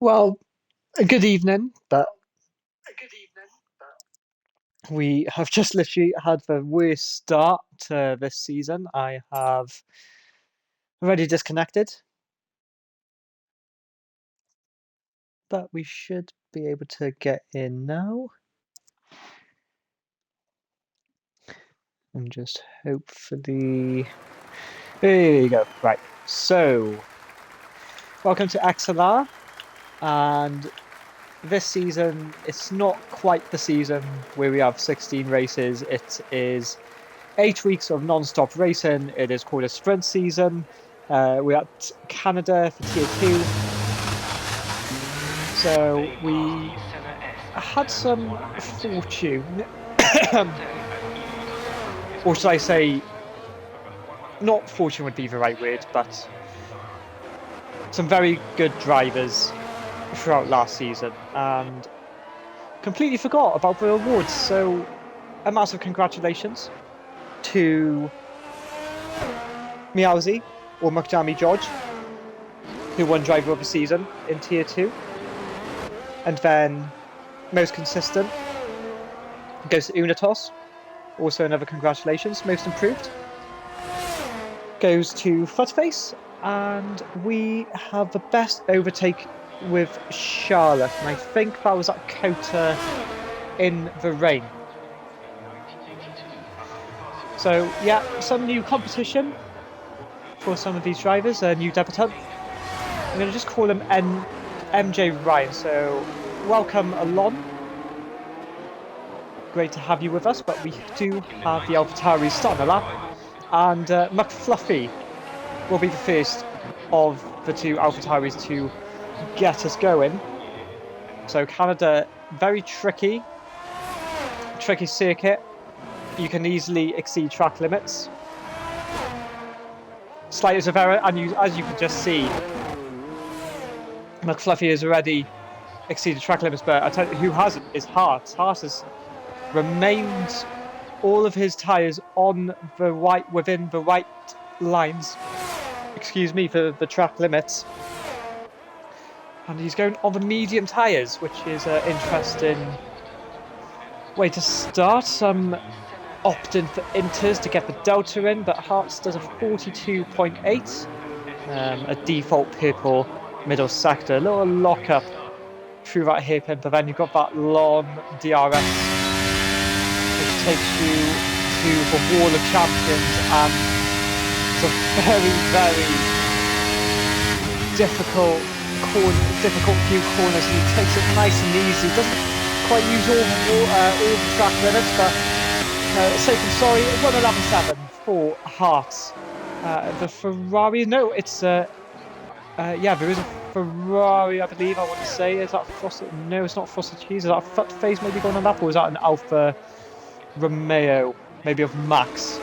Well, good evening, but we have just literally had the worst start to this season. I have already disconnected, but we should be able to get in now. And just hopefully. There you go. Right. So, welcome to XLR. And this season, it's not quite the season where we have 16 races. It is 8 weeks of non-stop racing. It is called a sprint season. We're at Canada for Tier 2. So we had some fortune. Or should I say, not fortune would be the right word, but some very good drivers throughout last season. And completely forgot about the awards. So a massive congratulations to Miauzi, or Mukjami George, who won Driver of the Season in Tier 2. And then, most consistent, goes to Unitos. Also another congratulations, most improved. Goes to Footface. And we have the best overtake with Charlotte. And I think that was at Kota in the rain. So, yeah, some new competition for some of these drivers, a new debutant. I'm going to just call him MJ Ryan. So, welcome Alon. Great to have you with us, but we do have the AlphaTauris starting a lap. And McFluffy will be the first of the two AlphaTauris to get us going. So, Canada, very tricky circuit. You can easily exceed track limits. Slightest of error, and as you can just see, McFluffy has already exceeded track limits, but I tell you who hasn't is Hart. Hart has remained all of his tyres on the right, within the right lines, for the track limits. And he's going on the medium tyres, which is an interesting way to start. Some opting for inters to get the delta in, but Hearts does a 42.8, a default purple middle sector, a little lock up through that hairpin, but then you've got that long DRS which takes you to the Wall of Champions, and it's a very, very difficult few corners, and he takes it nice and easy. Doesn't quite use all the track limits, but safe and sorry, 1:11.7 for Hearts. The Ferrari, no, it's there is a Ferrari, I believe. I want to say, is that Frosted? No, it's not Frosted Cheese. Is that a Footface maybe going on that, or is that an Alfa Romeo, maybe of Max,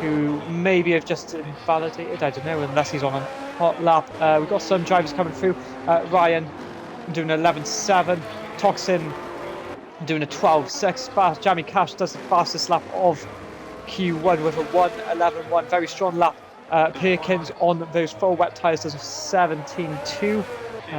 who maybe have just invalidated? I don't know, unless he's on a hot lap. We've got some drivers coming through. Ryan doing 11.7, Toxin doing a 12.6. Jamie Cash does the fastest lap of Q1 with a 1:11.1. Very strong lap. Perkins on those full wet tyres does a 17.2.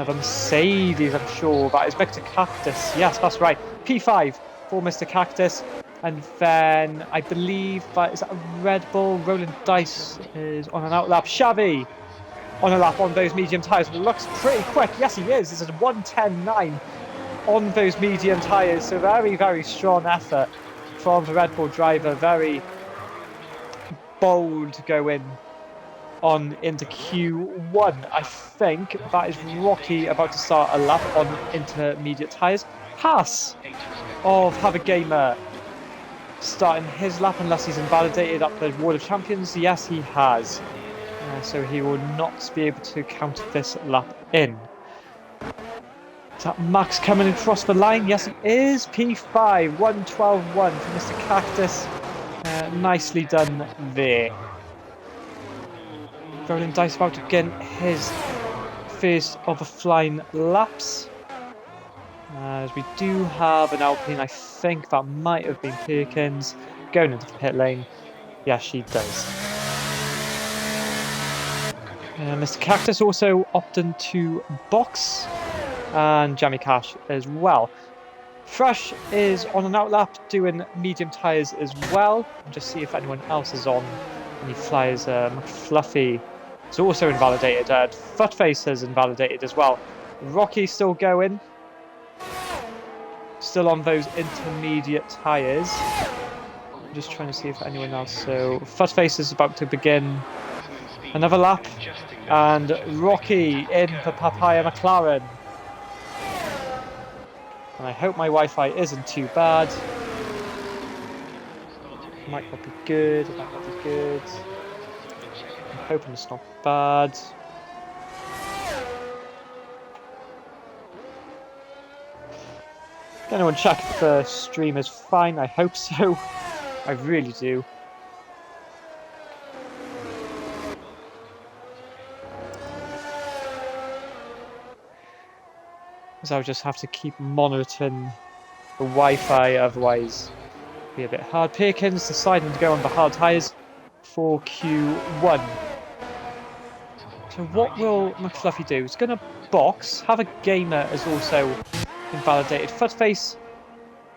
The Mercedes, I'm sure that is Victor Cactus. Yes, that's right. P5 for Mr. Cactus. And then I believe that is that a Red Bull. Rolling Dice is on an outlap. Xavi on a lap on those medium tyres. It looks pretty quick. Yes, he is. This is a 1:10.9 on those medium tyres. So very, very strong effort from the Red Bull driver. Very bold to go into Q1. I think that is Rocky about to start a lap on intermediate tyres. Haas of Have a Gamer starting his lap, unless he's invalidated up the Wall of Champions. Yes, he has. So he will not be able to count this lap in. Is that Max coming across the line? Yes, it is. P5, 1:12.1 for Mr. Cactus. Nicely done there. Rolling Dice about to get his first of the flying laps. As we do have an Alpine, I think that might have been Perkins going into the pit lane. Yes, she does. Mr. Cactus also opting to box and Jamie Cash as well. Thrush is on an outlap doing medium tyres as well. Just see if anyone else is on any flyers. McFluffy is also invalidated. Footface is invalidated as well. Rocky's still going. Still on those intermediate tyres. I'm just trying to see if anyone else. So Footface is about to begin another lap. And Rocky in for Papaya McLaren. And I hope my Wi-Fi isn't too bad. It might not be good, it might not be good. I'm hoping it's not bad. Can anyone check if the stream is fine? I hope so. I really do. Because I'll just have to keep monitoring the Wi-Fi, otherwise it'll be a bit hard. Perkins deciding to go on the hard tyres for Q1. So what will McFluffy do? He's going to box. Have a Gamer is also invalidated. Footface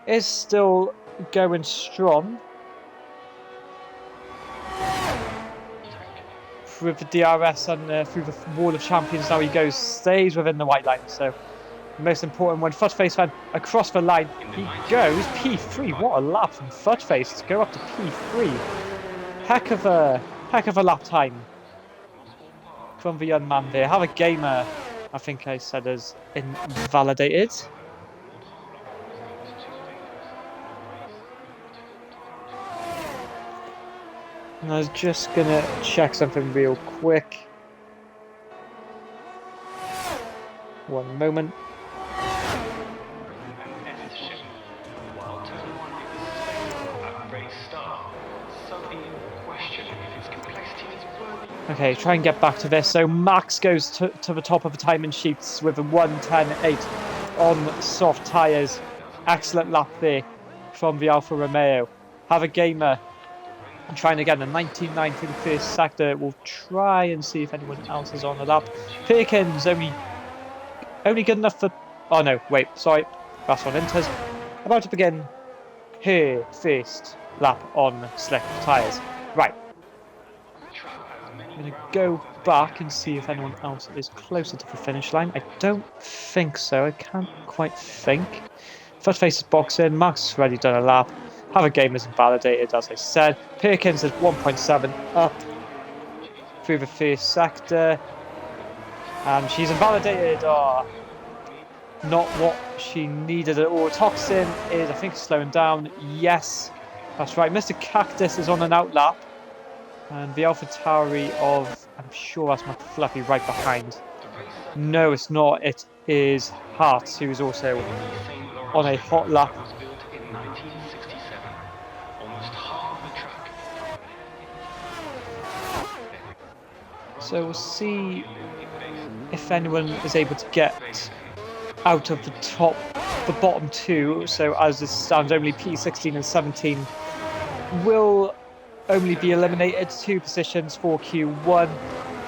is still going strong. With the DRS and through the wall of champions, now he stays within the white line. So the most important one, Footface went across the line. He goes P3. What a lap from Footface to go up to P3. Heck of a lap time from the young man there. Have a Gamer, I think I said, is invalidated. And I was just gonna check something real quick. One moment. Okay, try and get back to this. So Max goes to the top of the timing sheets with a 1:10.8 on soft tyres. Excellent lap there from the Alfa Romeo. Have a Gamer. And trying again, the 19.9 through the first sector. We'll try and see if anyone else is on the lap. Perkins only good enough for... Oh no, wait, sorry. That's on Inters. About to begin her first lap on slick tyres. Right. I'm going to go back and see if anyone else is closer to the finish line. I don't think so. I can't quite think. Footface is boxing. Max has already done a lap. Have a Game is invalidated, as I said. Perkins is 1.7 up through the first sector. And she's invalidated. Oh, not what she needed at all. Toxin is, I think, slowing down. Yes, that's right. Mr. Cactus is on an outlap. And the AlphaTauri of, I'm sure that's McFluffy right behind. No, it's not. It is Hart, who is also on a hot lap. So we'll see if anyone is able to get out of the bottom two. So as it stands, only P16 and 17 will only be eliminated. 2 positions for Q1.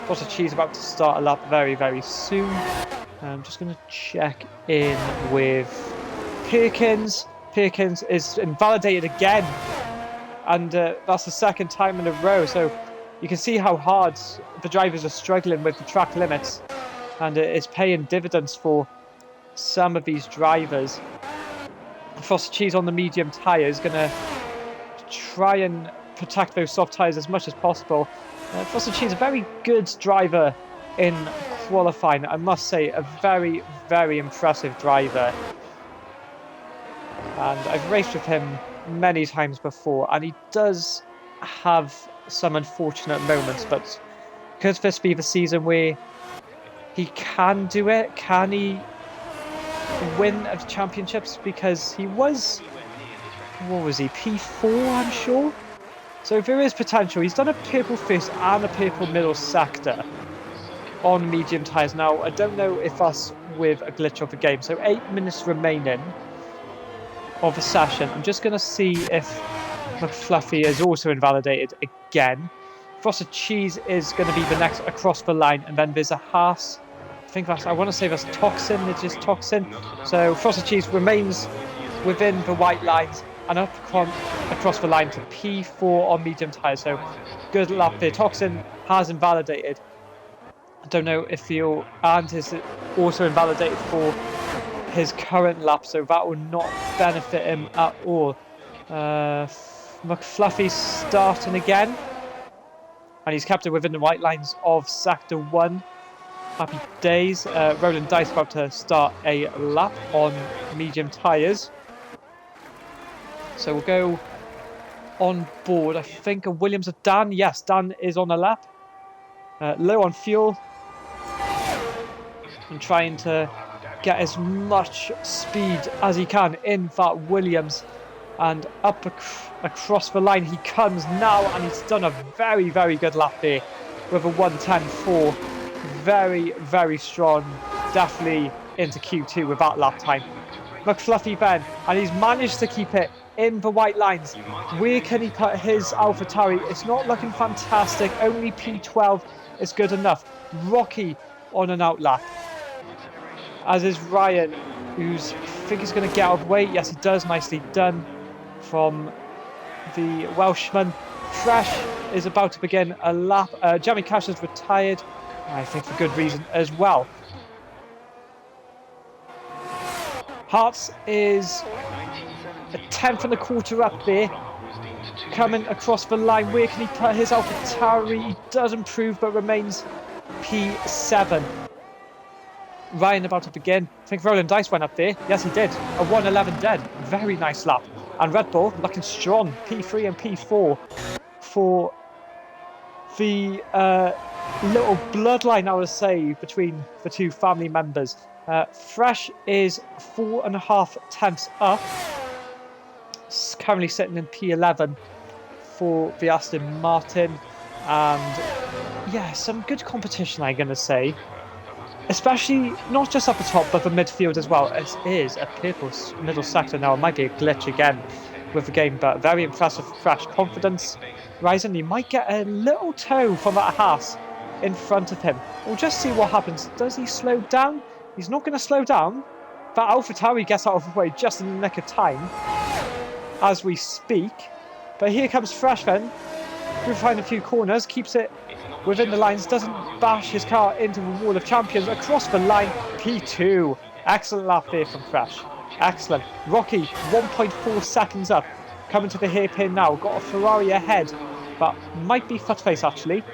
Foster Cheese about to start a lap very, very soon. I'm just going to check in with Perkins. Perkins is invalidated again. And that's the second time in a row. So you can see how hard the drivers are struggling with the track limits. And it's paying dividends for some of these drivers. Foster Cheese on the medium tyre is going to try and protect those soft tyres as much as possible. Foster Cheese, a very good driver in qualifying. I must say, a very, very impressive driver. And I've raced with him many times before, and he does have some unfortunate moments, but could this be the season where he can do it? Can he win of championships? Because he was, what was he, P4, I'm sure? So there is potential. He's done a purple first and a purple middle sector on medium tyres. Now, I don't know if that's with a glitch of the game. So 8 minutes remaining of the session. I'm just going to see if McFluffy is also invalidated again. Foster Cheese is going to be the next across the line, and then there's a Haas think I want to say that's Toxin. It's just Toxin. So Frosted Cheese remains within the white lines and up across the line to P4 on medium tyres. So good lap there. Toxin has invalidated. I don't know if and is also invalidated for his current lap, so that will not benefit him at all. McFluffy's starting again, and he's kept it within the white lines of Sector 1. Happy days. Roland Dice about to start a lap on medium tyres. So we'll go on board. I think Williams of Dan. Yes, Dan is on a lap. Low on fuel. And trying to get as much speed as he can in that Williams. And up across the line he comes now, and he's done a very, very good lap there with a 1:10.4. Very, very strong. Definitely into Q2 with that lap time. McFluffy Ben, and he's managed to keep it in the white lines. Where can he put his AlphaTauri? It's not looking fantastic. Only P12 is good enough. Rocky on an outlap. As is Ryan, who's I think he's going to get out of the way. Yes, he does. Nicely done from the Welshman. Fresh is about to begin a lap. Jamie Cash has retired, I think for good reason as well. Hearts is a 10.25 up there. Coming across the line. Where can he put his AlphaTauri? He does improve but remains P7. Ryan about to begin. I think Roland Dice went up there. Yes, he did. A 1:11 dead. Very nice lap. And Red Bull looking strong. P3 and P4 for the little bloodline, I would say, between the two family members. Fresh is 4.5 tenths up. It's currently sitting in P11 for the Aston Martin. And yeah, some good competition, I'm going to say. Especially not just up the top, but the midfield as well. It is a purple middle sector now. It might be a glitch again with the game, but very impressive. Fresh confidence rising. He might get a little toe from that Haas in front of him. We'll just see what happens. Does he slow down? He's not going to slow down. That AlphaTauri gets out of the way just in the nick of time as we speak. But here comes Fresh then. We'll find a few corners, keeps it within the lines, doesn't bash his car into the wall of champions. Across the line, P2. Excellent lap there from Fresh. Excellent. Rocky, 1.4 seconds up. Coming to the hairpin now. Got a Ferrari ahead, but might be Footface actually.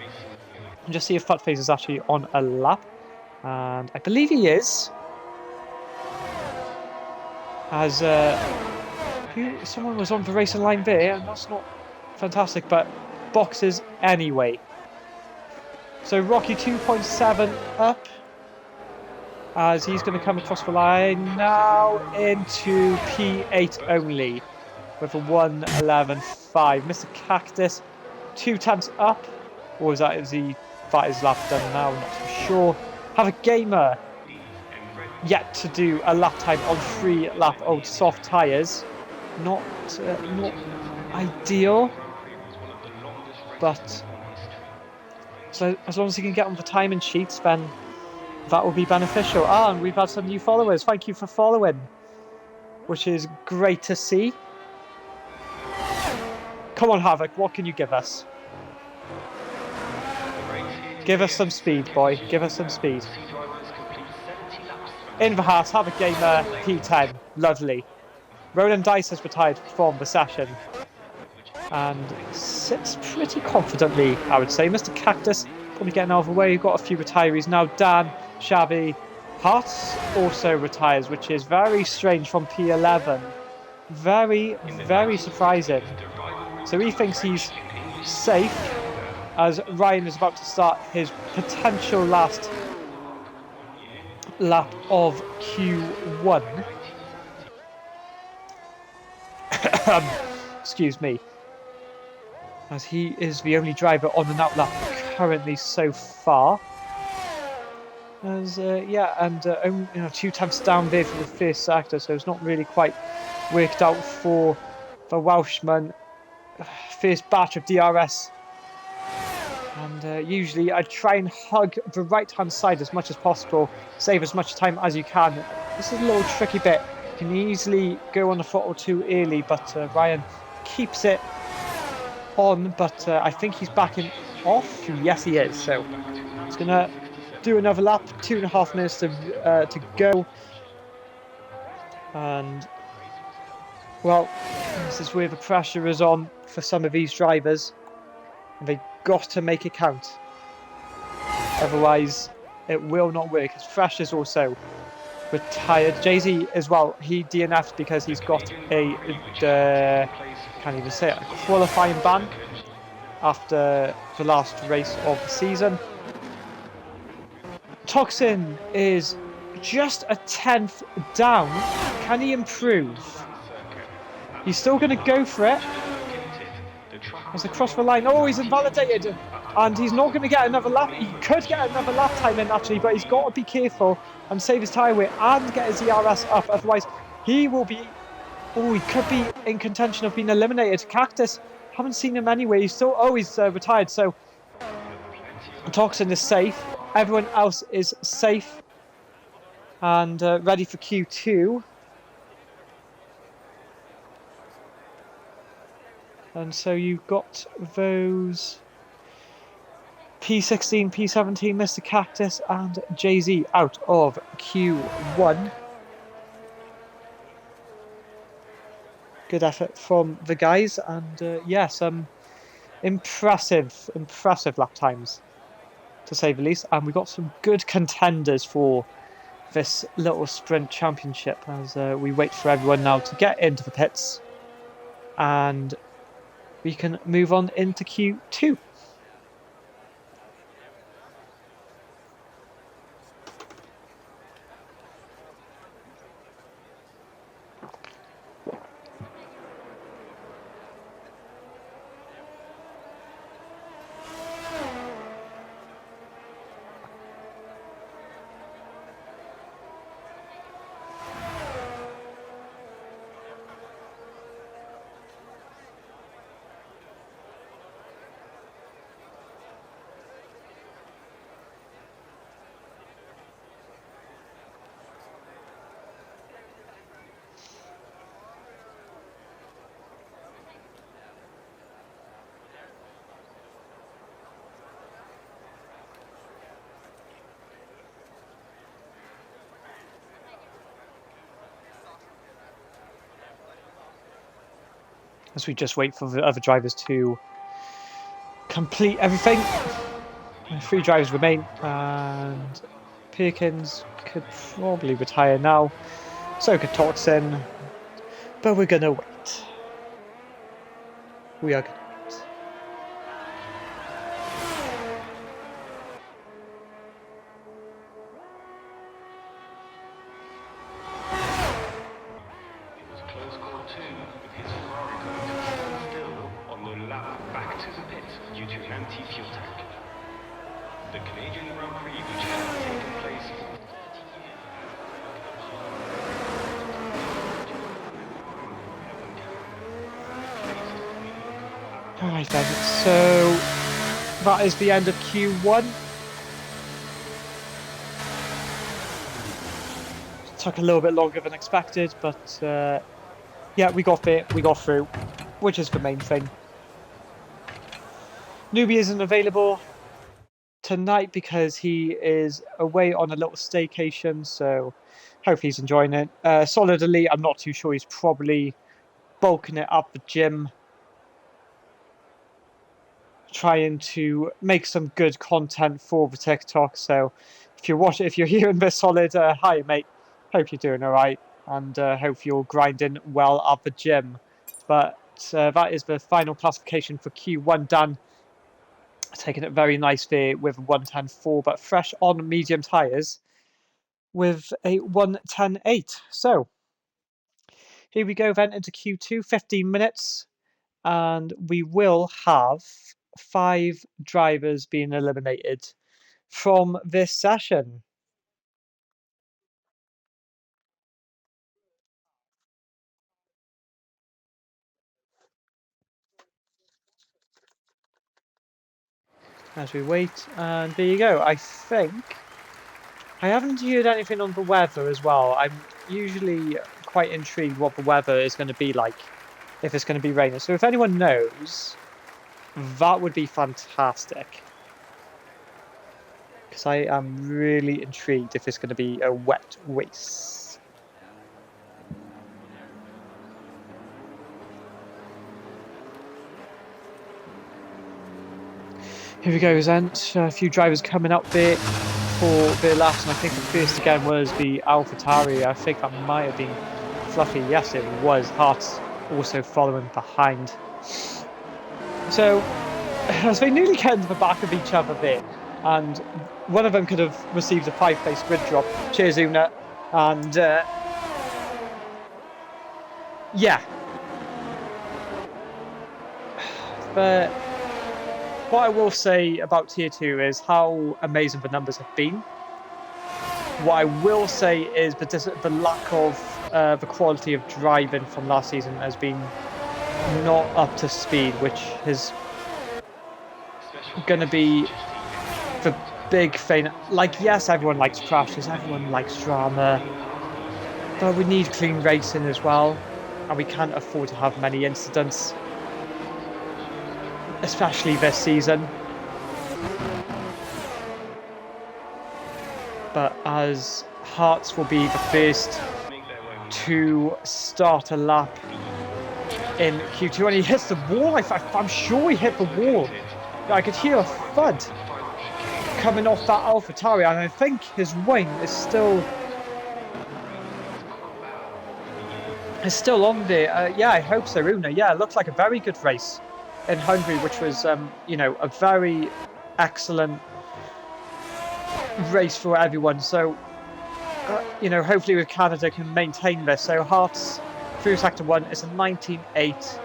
And just see if Footface is actually on a lap. And I believe he is. As someone was on the racing line there, and that's not fantastic, but boxes anyway. So Rocky 2.7 up as he's going to come across the line now into P8 only with a 1:11.5. Mr. Cactus 2 tenths up, or is that his lap done now? I'm not too sure. Have a Gamer yet to do a lap time on 3 lap old soft tyres. Not ideal, but so as long as he can get on the timing sheets, then that will be beneficial. And we've had some new followers. Thank you for following, which is great to see. Come on, Havoc, what can you give us? Give us some speed, boy. Give us some speed. In the house, Havoc Gamer, P10. Lovely. Roland Dice has retired from the session and sits pretty confidently, I would say. Mr. Cactus probably getting out of the way. You've got a few retirees now. Dan, Shabby, Hearts also retires, which is very strange from P11. Very, very surprising. So he thinks he's safe as Ryan is about to start his potential last lap of Q1. Excuse me. As he is the only driver on an outlap currently so far. As only 2 tenths down there for the first sector, so it's not really quite worked out for the Welshman. First batch of DRS And usually I try and hug the right-hand side as much as possible, save as much time as you can. This is a little tricky bit. You can easily go on the throttle too early, but Ryan keeps it on, but I think he's backing off. Yes, he is. So he's going to do another lap, 2.5 minutes to go. And, well, this is where the pressure is on for some of these drivers. And they've got to make it count. Otherwise, it will not work. His Fresh is also retired. Jay-Z as well, he DNF'd because he's got a, can't even say it, a qualifying ban after the last race of the season. Toxin is just a 10th down. Can he improve? He's still going to go for it. As they cross the line. Oh, he's invalidated. And he's not going to get another lap. He could get another lap time in, actually, but he's got to be careful and save his tyre weight and get his ERS up. Otherwise, he will be... Oh, he could be in contention of being eliminated. Cactus, haven't seen him anyway. He's still... Oh, he's retired. So, Toxin is safe. Everyone else is safe and ready for Q2. And so you've got those P16, P17, Mr. Cactus and Jay-Z out of Q1. Good effort from the guys, and yes, impressive lap times, to say the least. And we got some good contenders for this little sprint championship as we wait for everyone now to get into the pits, and we can move on into Q2. As we just wait for the other drivers to complete everything. 3 drivers remain, and Perkins could probably retire now. So could Toxin, but we're gonna wait. We are gonna wait. Alright then, so that is the end of Q1. Took a little bit longer than expected, but yeah, we got there, we got through, which is the main thing. Newbie isn't available tonight because he is away on a little staycation, so hope he's enjoying it. Solid Elite, I'm not too sure, he's probably bulking it up the gym, trying to make some good content for the TikTok. So if you're hearing this, Solid, hi mate, hope you're doing all right, and hope you're grinding well at the gym. But that is the final classification for Q1 done. Taking it very nice there with 110.4, but fresh on medium tyres with a 110.8. So here we go then into Q2, 15 minutes, and we will have 5 drivers being eliminated from this session. as we wait. And there you go. I think I haven't heard anything on the weather as well. I'm usually quite intrigued what the weather is going to be like, if it's going to be raining. So if anyone knows, that would be fantastic. Because I am really intrigued if it's going to be a wet race. Here we go then. A few drivers coming up there for their laps, and I think the first again was the AlphaTauri. I think that might have been Fluffy. Yes, it was. Hart's also following behind. So, as they nearly get into the back of each other there, and one of them could have received a 5-place grid drop. Cheers, Una. And yeah. But what I will say about Tier 2 is how amazing the numbers have been. What I will say is the lack of the quality of driving from last season has been not up to speed, which is going to be the big thing. Like, yes, everyone likes crashes, everyone likes drama, but we need clean racing as well, and we can't afford to have many incidents, especially this season. But as Hearts will be the first to start a lap in Q2, and he hits the wall. I'm sure he hit the wall. I could hear a thud coming off that AlphaTauri, and I think his wing is still on there. Yeah, I hope so, Una. Yeah, it looked like a very good race in Hungary, which was, you know, a very excellent race for everyone. So, you know, hopefully with Canada can maintain this. So Hearts through Sector 1 is a 19.8.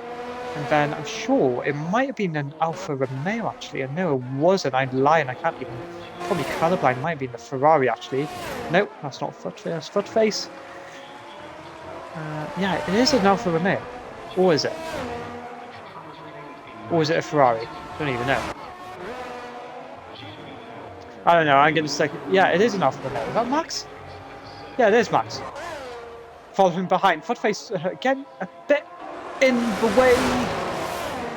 And then I'm sure it might have been an Alfa Romeo, actually. I know it wasn't. I'm lying. I can't even... Probably colourblind. Might have been the Ferrari, actually. Nope, that's not Footface. That's Footface. Yeah, it is an Alfa Romeo. Or is it? Or is it a Ferrari? I don't even know. I don't know. I'm going to say... Yeah, it is an Alfa Romeo. Is that Max? Yeah, it is Max. Following behind. Footface, again, a bit in the way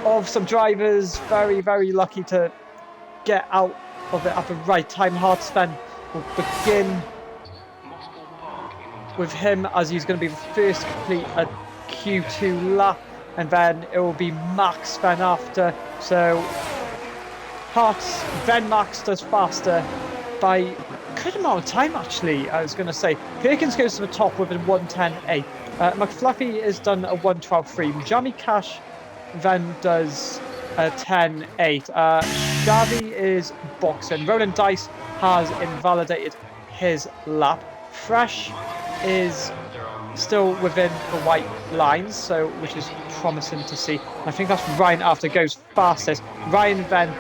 of some drivers. Very, very lucky to get out of it at the right time. Hearts then will begin with him, as he's going to be the first to complete a Q2 lap, and then it will be Max then after. So Hearts, then Max does faster by a good amount of time, actually. I was going to say Perkins goes to the top with a 1:10.8. McFluffy has done a 1:12.3. Jamie Cash then does a 10.8. Gavi is boxing. Roland Dice has invalidated his lap. Fresh is still within the white lines, so which is promising to see. I think that's Ryan after goes fastest. Ryan then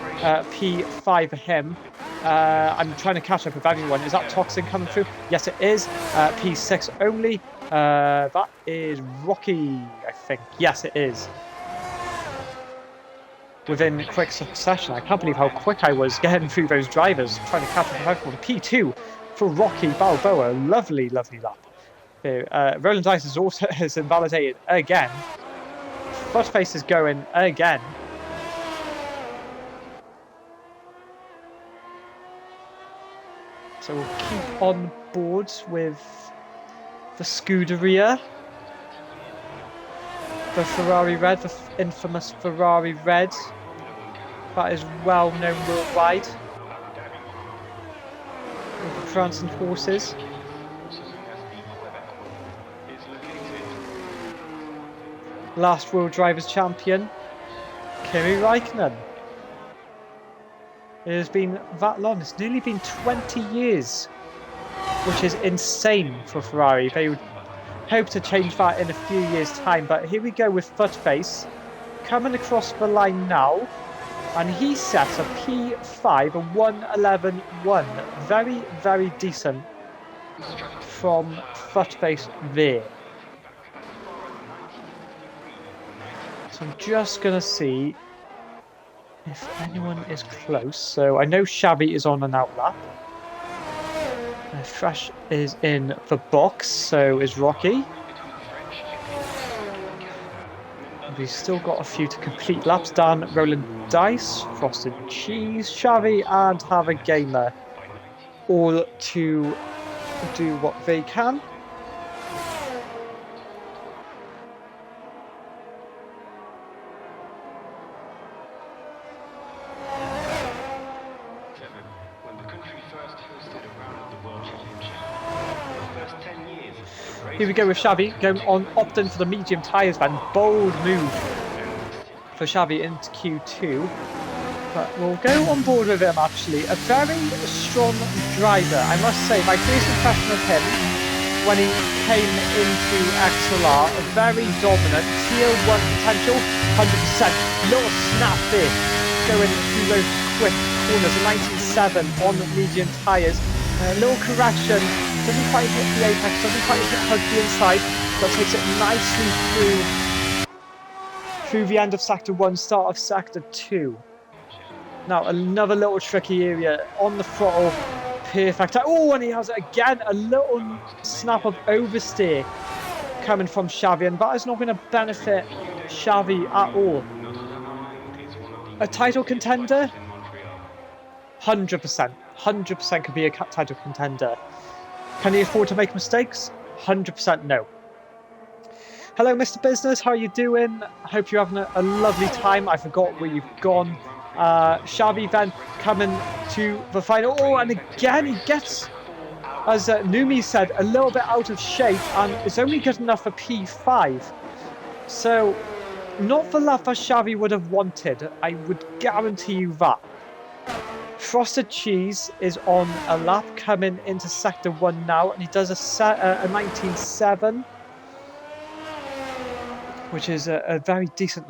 P5 for him. I'm trying to catch up with everyone. Is that Toxin coming through? Yes, it is. P6 only. That is Rocky, I think. Yes, it is. Within quick succession. I can't believe how quick I was getting through those drivers, trying to catch up with everyone. P2 for Rocky Balboa. Lovely, lovely lap. Roland Dice is also invalidated again. Footface is going again. So we'll keep on board with the Scuderia. The Ferrari Red, the infamous Ferrari Red. That is well known worldwide. With the prancing horses. Last World Drivers' Champion, Kimi Räikkönen. It has been that long. It's nearly been 20 years, which is insane for Ferrari. They would hope to change that in a few years' time. But here we go with Footface coming across the line now. And he sets a P5, a 1:11.1. Very, very decent from Footface there. So I'm just going to see if anyone is close. So I know Xavi is on an outlap. Fresh is in the box, so is Rocky. We've still got a few to complete laps. Dan, rolling dice, frosted cheese, Xavi, and have a gamer, all to do what they can. Here we go with Xavi going on, opting for the medium tyres then. Bold move for Xavi into Q2. But we'll go on board with him actually. A very strong driver, I must say. My first impression of him when he came into XLR, very dominant, tier 1 potential, 100%. Little snap there, going through those quick corners, a 97 on medium tyres. A little correction, doesn't quite hit the apex, doesn't quite hug the inside, but takes it nicely through the end of sector 1, start of sector 2. Now another little tricky area on the throttle, perfect. Oh, and he has again a little snap of oversteer coming from Xavi, and that is not going to benefit Xavi at all. A title contender? 100%. 100% could be a title contender. Can he afford to make mistakes? 100% no. Hello, Mr. Business. How are you doing? I hope you're having a lovely time. I forgot where you've gone. Xavi then coming to the final. Oh, and again he gets, as Numi said, a little bit out of shape, and it's only good enough for P5. So, not the lap that Xavi would have wanted. I would guarantee you that. Frosted Cheese is on a lap coming into sector 1 now, and he does a 19.7, which is a very decent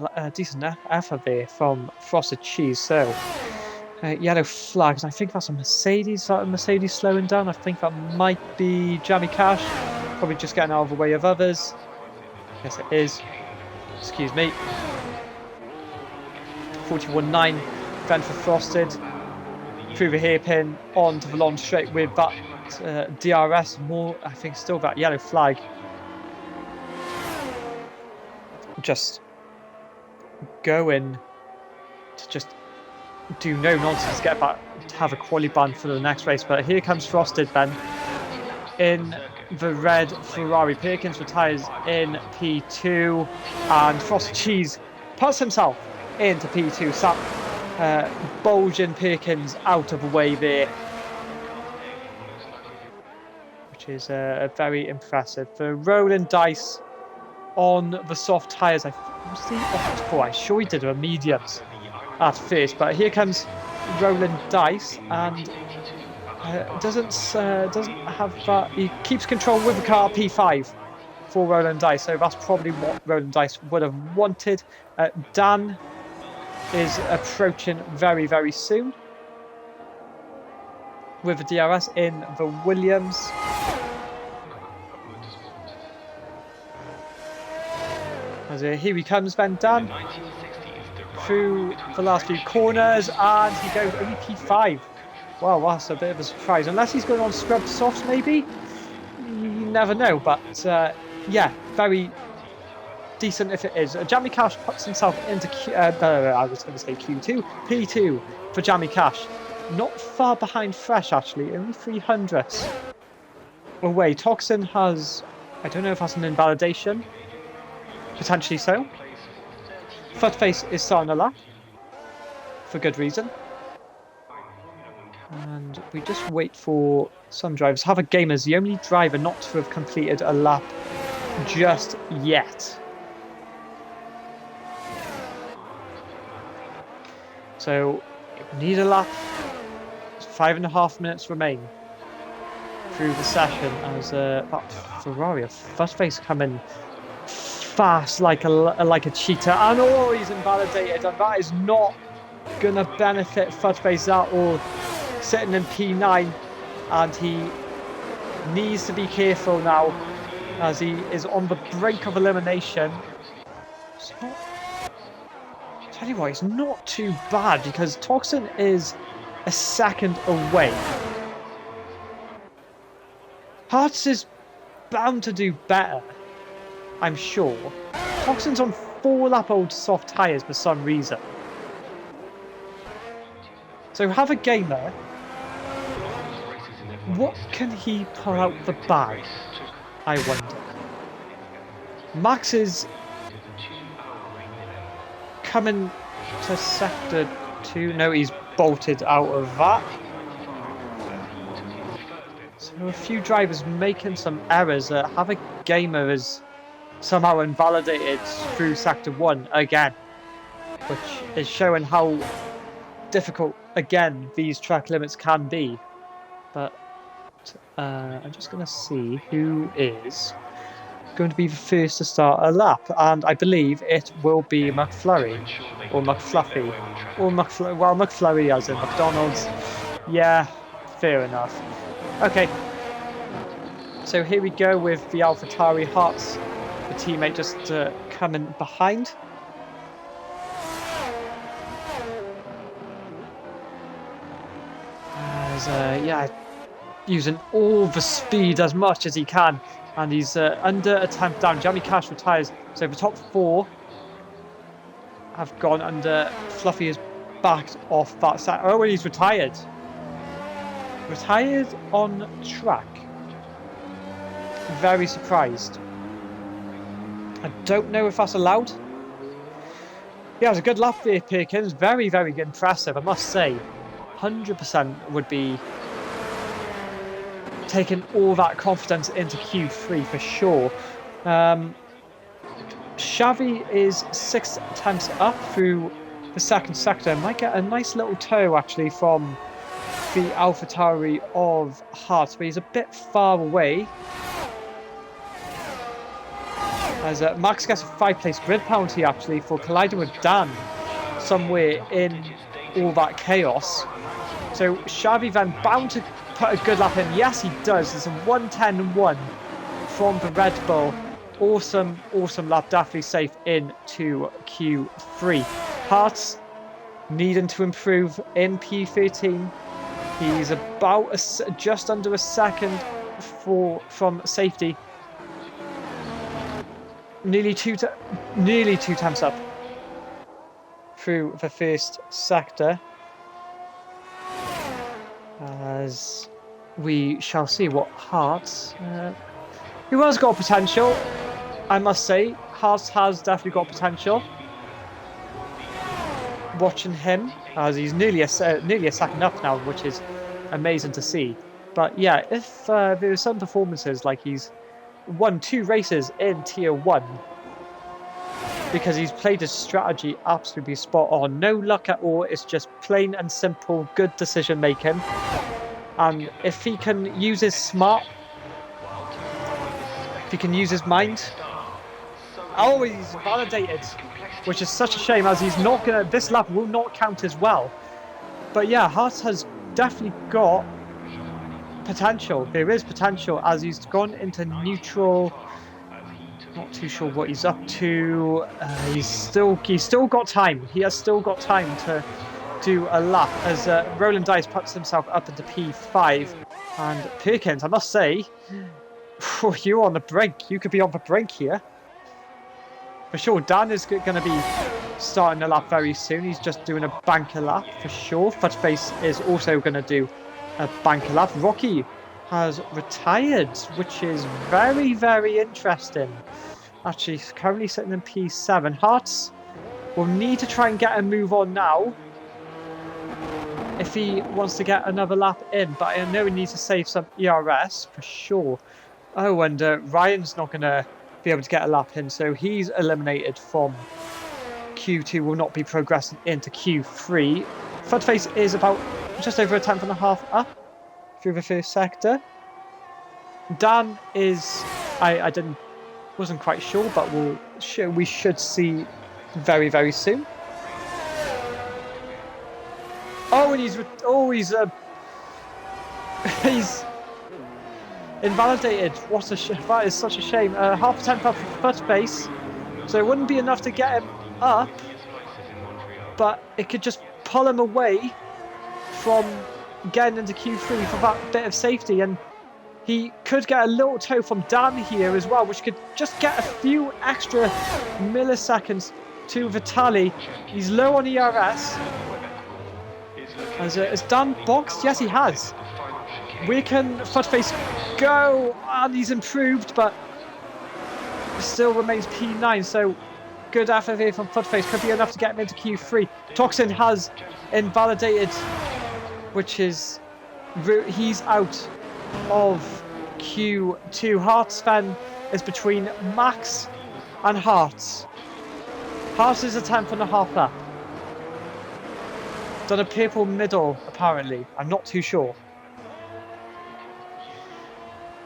effort there from Frosted Cheese. So yellow flags, I think that's a Mercedes. Is that a Mercedes slowing down? I think that might be Jamie Cash, probably just getting out of the way of others. Yes, it is. Excuse me. 41.9 then for Frosted. Through the hairpin, on to the long straight with that DRS, more, I think still that yellow flag. Just going to just do no nonsense, get back to have a quali ban for the next race. But here comes Frosted then in the red Ferrari. Perkins retires in P2, and Frosted Cheese puts himself into P2. Bulging Perkins out of the way there, which is very impressive. The rolling dice on the soft tyres. I was the opt for. I'm sure he did a mediums at first, but here comes rolling dice, and doesn't have that. He keeps control with the car. P5 for rolling dice, so that's probably what rolling dice would have wanted. Dan is approaching very, very soon with the DRS in the Williams. As here he comes then, Dan, through the last few corners, and he goes only P5. Wow, that's a bit of a surprise. Unless he's going on scrubbed softs, maybe? You never know, but yeah, very decent if it is. Jamie Cash puts himself into I was going to say Q2, P2 for Jamie Cash. Not far behind Fresh actually, only 300ths away. Toxin has, I don't know if that's an invalidation, potentially so. Footface is starting a lap for good reason. And we just wait for some drivers. Have a Gamer is the only driver not to have completed a lap just yet. So, need a lap. 5.5 minutes remain through the session as that Ferrari, a first face coming fast like a cheetah, and oh, he's invalidated, and that is not gonna benefit Footface at all. Sitting in P9, and he needs to be careful now as he is on the brink of elimination. tell you what, it's not too bad because Toxin is a second away. Hearts is bound to do better, I'm sure. Toxin's on 4-lap-old soft tyres for some reason. So have a gamer. What can he pull out the bag? I wonder. Max is coming to sector 2. No, he's bolted out of that. So a few drivers making some errors. Have a gamer is somehow invalidated through sector 1 again, which is showing how difficult again these track limits can be. But I'm just going to see who is going to be the first to start a lap, and I believe it will be McFlurry or McFluffy or McFlurry as in McDonald's. Yeah, fair enough. Okay, so here we go with the AlphaTauri Hearts, the teammate just coming behind. As using all the speed as much as he can, and he's under a temp down. Jamie Cash retires, so the top 4 have gone under. Fluffy is backed off that side. Oh, and he's retired. Retired on track. Very surprised. I don't know if that's allowed. Yeah, it was a good lap there, Perkins. Very, very impressive, I must say. 100% would be taking all that confidence into Q3 for sure. Xavi is 6 tenths up through the second sector. Might get a nice little tow actually from the AlphaTauri of Hearts, but he's a bit far away. As Max gets a 5-place grid penalty actually for colliding with Dan somewhere in all that chaos. So Xavi then bound to put a good lap in. Yes, he does. There's a 1:10.1 from the Red Bull. Awesome lap. Definitely safe into Q3. Hearts needing to improve in P13. He's about just under a second from safety. Nearly two times up through the first sector. As we shall see what Hearts, who has got potential, I must say. Hearts has definitely got potential. Watching him, as he's nearly a second up now, which is amazing to see. But yeah, if there are some performances like he's won 2 races in Tier 1 because he's played his strategy absolutely spot on. No luck at all, it's just plain and simple good decision making. And if he can use his smart, if he can use his mind. Oh, he's validated, which is such a shame as he's not gonna, this lap will not count as well. But yeah, Haas has definitely got potential. There is potential as he's gone into neutral. Not too sure what he's up to. He's still got time. He has still got time to do a lap as Roland Dice puts himself up into P5. And Perkins, I must say, you're on the brink. You could be on the brink here. For sure, Dan is going to be starting a lap very soon. He's just doing a banker lap for sure. Futface is also going to do a banker lap. Rocky has retired, which is very, very interesting. Actually, he's currently sitting in P7. Hearts will need to try and get a move on now if he wants to get another lap in. But I know he needs to save some ERS for sure. Oh, and Ryan's not going to be able to get a lap in, so he's eliminated from Q2, will not be progressing into Q3. Futface is about just over a tenth and a half up through the first sector. Dan is, I wasn't quite sure, but we should see very, very soon. Oh, and he's invalidated. That is such a shame. Half a tenth up for Futface, so it wouldn't be enough to get him up. but it could just pull him away from getting into Q3 for that bit of safety, and he could get a little toe from Dan here as well, which could just get a few extra milliseconds to Vitali. He's low on ERS. Has Dan boxed? Yes, he has. Where can Footface go? And he's improved, but still remains P9, so good FFA from Footface could be enough to get him into Q3. Toxin has invalidated, which is he's out of Q2. Hearts then is between Max and Hearts. Hearts is a 10.5 lap. Done a purple middle, apparently. I'm not too sure.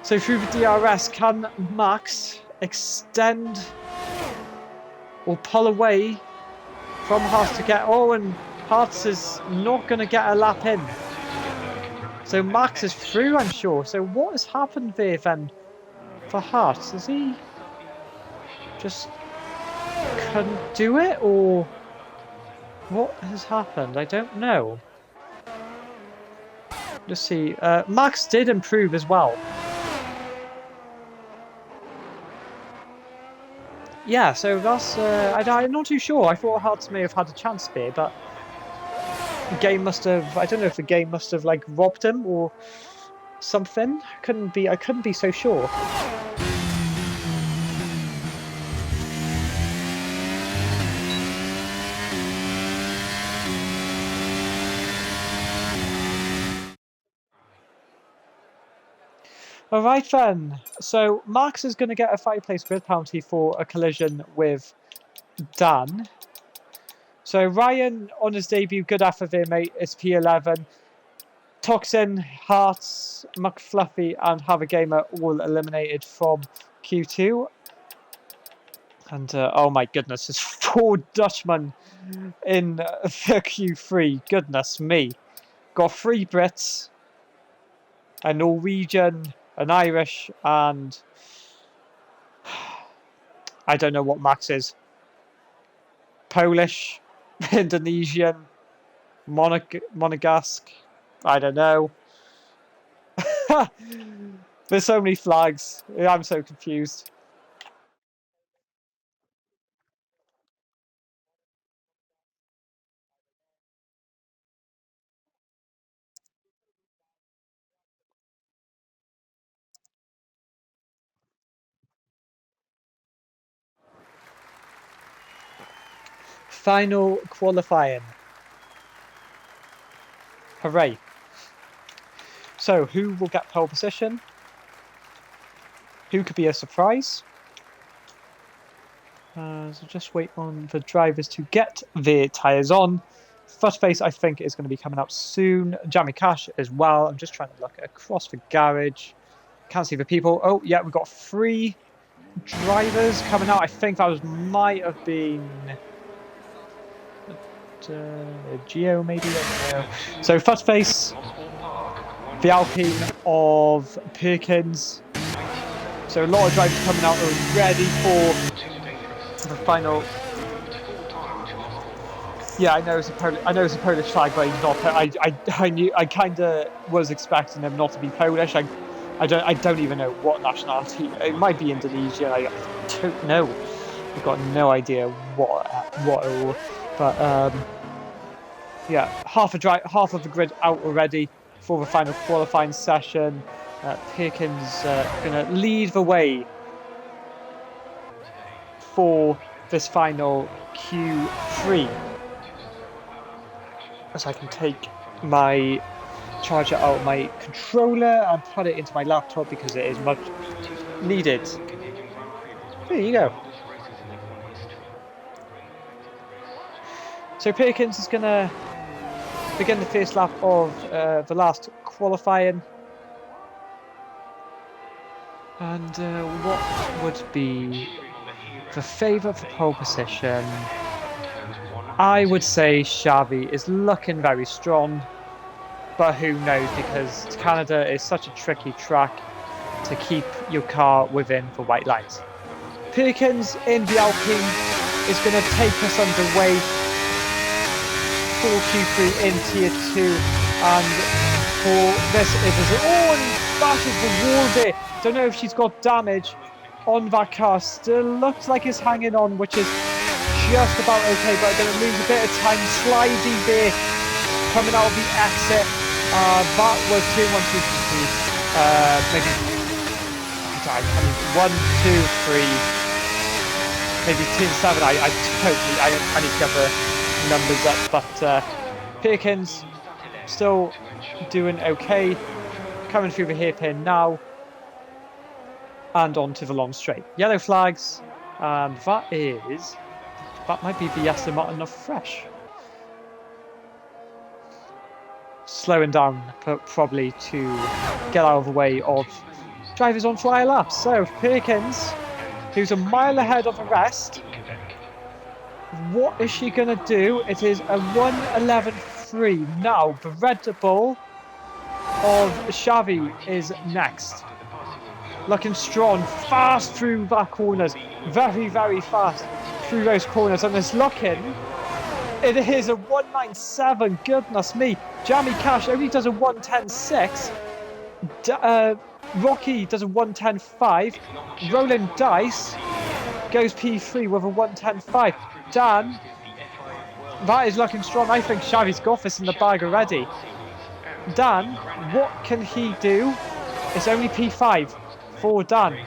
So through the DRS, can Max extend or pull away from Hearts to get... Oh, and Hearts is not going to get a lap in. So Max is through, I'm sure. So what has happened there then for Hearts? Is he just couldn't do it, or what has happened? I don't know. Let's see. Max did improve as well. Yeah, so that's... I'm not too sure. I thought Hearts may have had a chance there, but the game must have... I don't know if the game must have, like, robbed him or something. I couldn't be so sure. Alright then, so Max is going to get a 5-place grid penalty for a collision with Dan. So Ryan, on his debut, good effort there, mate. It's P11. Toxin, Hearts, McFluffy, and Have a Gamer all eliminated from Q2. And oh my goodness, there's 4 Dutchmen in the Q3. Goodness me. Got 3 Brits, a Norwegian, an Irish, and I don't know what Max is. Polish, Indonesian, Monegasque, I don't know. There's so many flags. I'm so confused. Final qualifying. Hooray. So, who will get pole position? Who could be a surprise? So just wait on the drivers to get their tyres on. Footface, I think, is going to be coming up soon. Jamie Cash as well. I'm just trying to look across the garage. Can't see the people. Oh, yeah, we've got 3 drivers coming out. I think that might have been... Geo, maybe? I don't know. So, Footface, the Alpine of Perkins. So, a lot of drivers coming out already for the final. Yeah, I know it's a Polish flag, but he's not. I kind of was expecting him not to be Polish. I don't even know what nationality. It might be Indonesian. I don't know. I've got no idea what. But yeah, half of the grid out already for the final qualifying session. Perkins going to lead the way for this final Q3. As I can take my charger out of my controller and put it into my laptop because it is much needed. There you go. So Perkins is going to begin the first lap of the last qualifying. And what would be the favourite for pole position? I would say Xavi is looking very strong, but who knows, because Canada is such a tricky track to keep your car within the white lines. Perkins in the Alpine is going to take us underway. for Q3 in Tier 2, and for this it is... Oh, and he bashes the wall there. Don't know if she's got damage on that car. Still looks like it's hanging on, which is just about okay, but going to lose a bit of time. Sliding there, coming out of the exit. That was 2, 1, 2, 3. Maybe... I mean, 1, 2, 3... Maybe 10, 7. I need to get the numbers up, but Perkins still doing okay. Coming through the hairpin now, and onto the long straight. Yellow flags, and that might be the Aston Martin of Fresh. Slowing down, probably to get out of the way of drivers on fly laps. So Perkins, who's a mile ahead of the rest, what is she going to do? It is a 1:11.3. Now, the Red Bull of Xavi is next. Looking strong, fast through that corners. Very, very fast through those corners. And it's looking... It is a 1:9.7. Goodness me. Jamie Cash only does a 1:10.6. Rocky does a 1:10.5. Roland Dice goes P3 with a 1:10.5. Dan, that is looking strong. I think Xavi's got this in the bag already. Dan, what can he do? It's only P5 for Dan.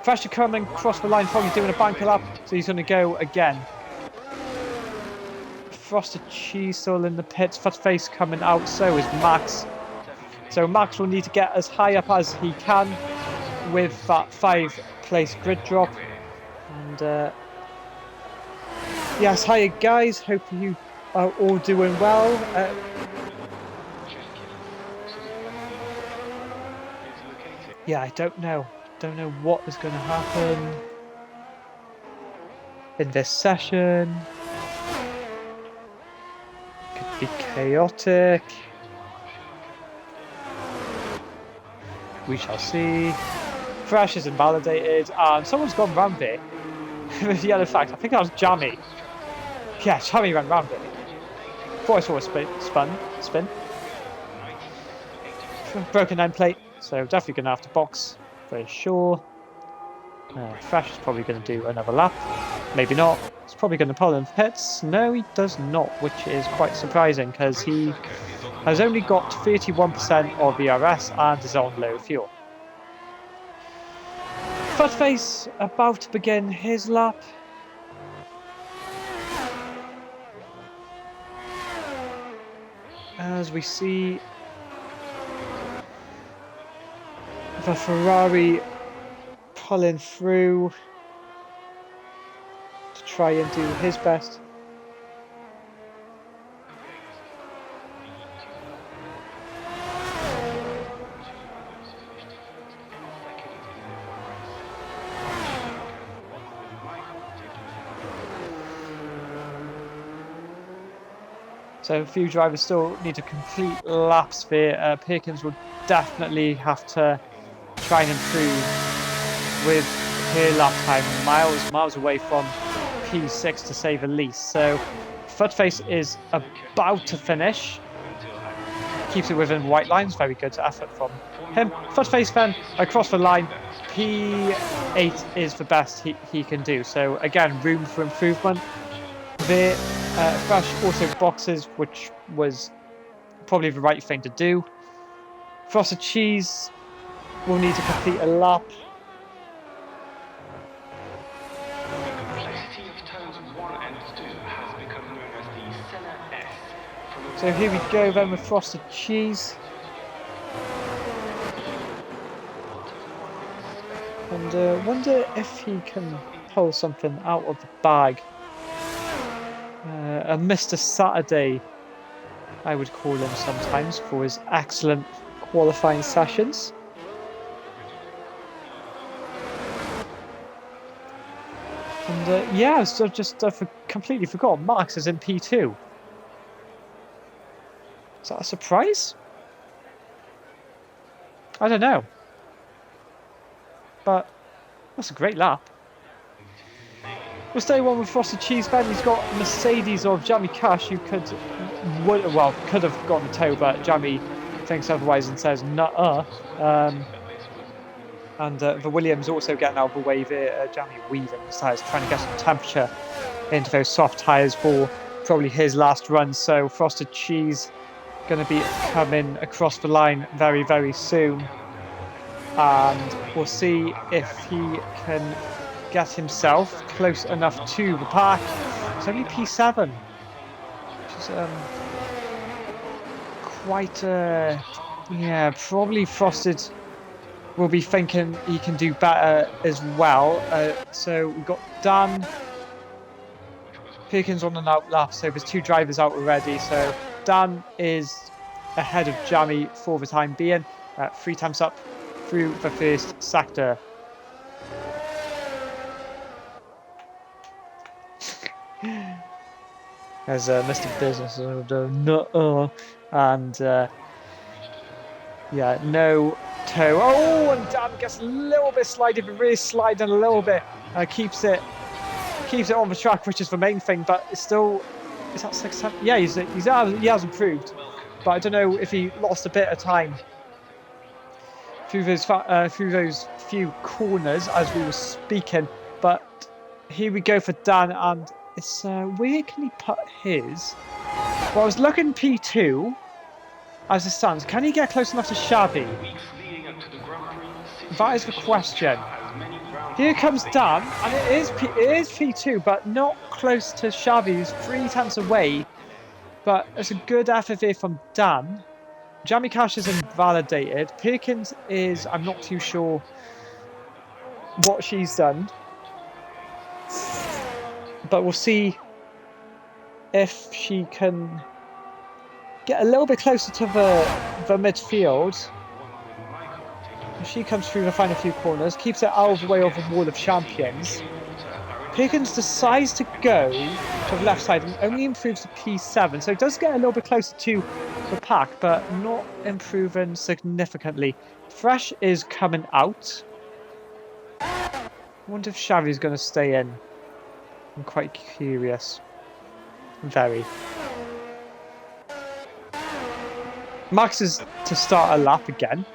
Fresh coming across the line, probably doing a banker lap, so he's going to go again. Frosted Cheese still in the pits. Face coming out, so is Max. So Max will need to get as high up as he can with that 5-place grid drop. And yes, hiya guys, hope you are all doing well. Yeah, I don't know what is going to happen in this session. Could be chaotic. We shall see. Fresh is invalidated, and someone's gone round it with the other fact. I think that was Jamie. Yeah, Jamie ran round it. Thought I saw a spin. Broken end plate, so definitely going to have to box for sure. Fresh is probably going to do another lap. Maybe not. He's probably going to pull in pits. No, he does not, which is quite surprising because he has only got 31% of ERS and is on low fuel. Footface about to begin his lap. As we see the Ferrari pulling through to try and do his best. So a few drivers still need to complete laps there. Perkins will definitely have to try and improve with her lap time. Miles away from P6 to say the least. So Footface is about to finish. Keeps it within white lines. Very good effort from him. Footface then across the line. P8 is the best he can do. So again, room for improvement there. Fresh also boxes, which was probably the right thing to do. Frosted Cheese will need to complete a lap. So here we go then with Frosted Cheese. And wonder if he can pull something out of the bag. A Mr. Saturday, I would call him sometimes, for his excellent qualifying sessions. And yeah, so just completely forgot, Max is in P2. Is that a surprise? I don't know. But that's a great lap. We'll stay one with Frosted Cheese Ben. He's got Mercedes of Jamie Cash, who could have gotten the toe, but Jamie thinks otherwise and says nuh-uh. And the Williams also getting out of the way there. Jamie weaving his tyres, trying to get some temperature into those soft tyres for probably his last run. So Frosted Cheese going to be coming across the line very, very soon. And we'll see if he can get himself close enough to the pack. It's only P7, which is quite yeah, probably Frosted will be thinking he can do better as well. So we've got Dan Perkins on an out lap, so there's 2 drivers out already. So Dan is ahead of Jamie for the time being. 3 times up through the first sector. As Mr. Business and yeah, no toe. Oh, and Dan gets a little bit sliding, but really sliding a little bit. Keeps it on the track, which is the main thing. But it's still, is that 6? Yeah, he has improved, but I don't know if he lost a bit of time through those few corners as we were speaking. But here we go for Dan, and it's where can he put his? Well, I was looking P2 as it stands. Can he get close enough to Xavi? That is the question. Here comes Dan, and it is P2, but not close to Xavi, who's 3 tenths away. But it's a good effort there from Dan. Jamie Cash is invalidated. Perkins is, I'm not too sure what she's done. But we'll see if she can get a little bit closer to the midfield. She comes through the final few corners, keeps it out of the way of the wall of champions. Perkins decides to go to the left side and only improves to P7, so it does get a little bit closer to the pack, but not improving significantly. Fresh is coming out. I wonder if Xavi's going to stay in. I'm quite curious. Very. Max is to start a lap again.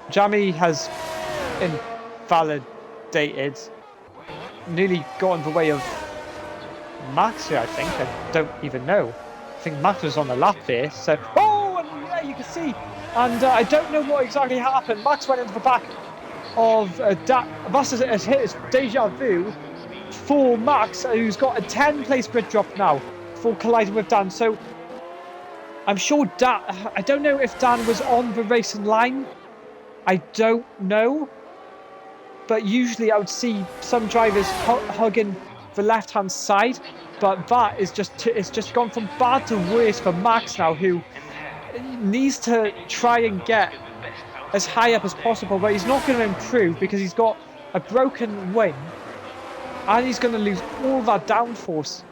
Jamie has invalidated, nearly got in the way of Max here, I think. I don't even know. I think Max was on the lap there. So, oh, and yeah, you can see. And I don't know what exactly happened. Max went into the back of That's his deja vu for Max, who's got a 10-place grid drop now for colliding with Dan. So I'm sure Dan, I don't know if Dan was on the racing line. I don't know. But usually I would see some drivers hugging the left-hand side. But that is it's just gone from bad to worse for Max now, who needs to try and get as high up as possible. But he's not going to improve because he's got a broken wing. And he's going to lose all that downforce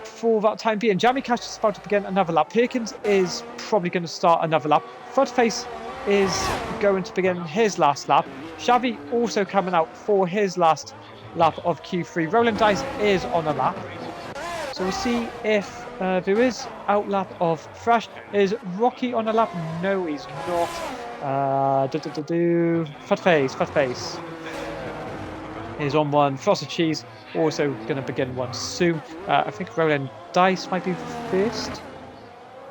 for that time being. Jamie Cash is about to begin another lap. Perkins is probably going to start another lap. Footface is going to begin his last lap. Xavi also coming out for his last lap of Q3. Roland Dice is on a lap. So we'll see if there is outlap of Fresh. Is Rocky on a lap? No, he's not. Footface is on one. Frosted Cheese also going to begin one soon. I think Roland Dice might be first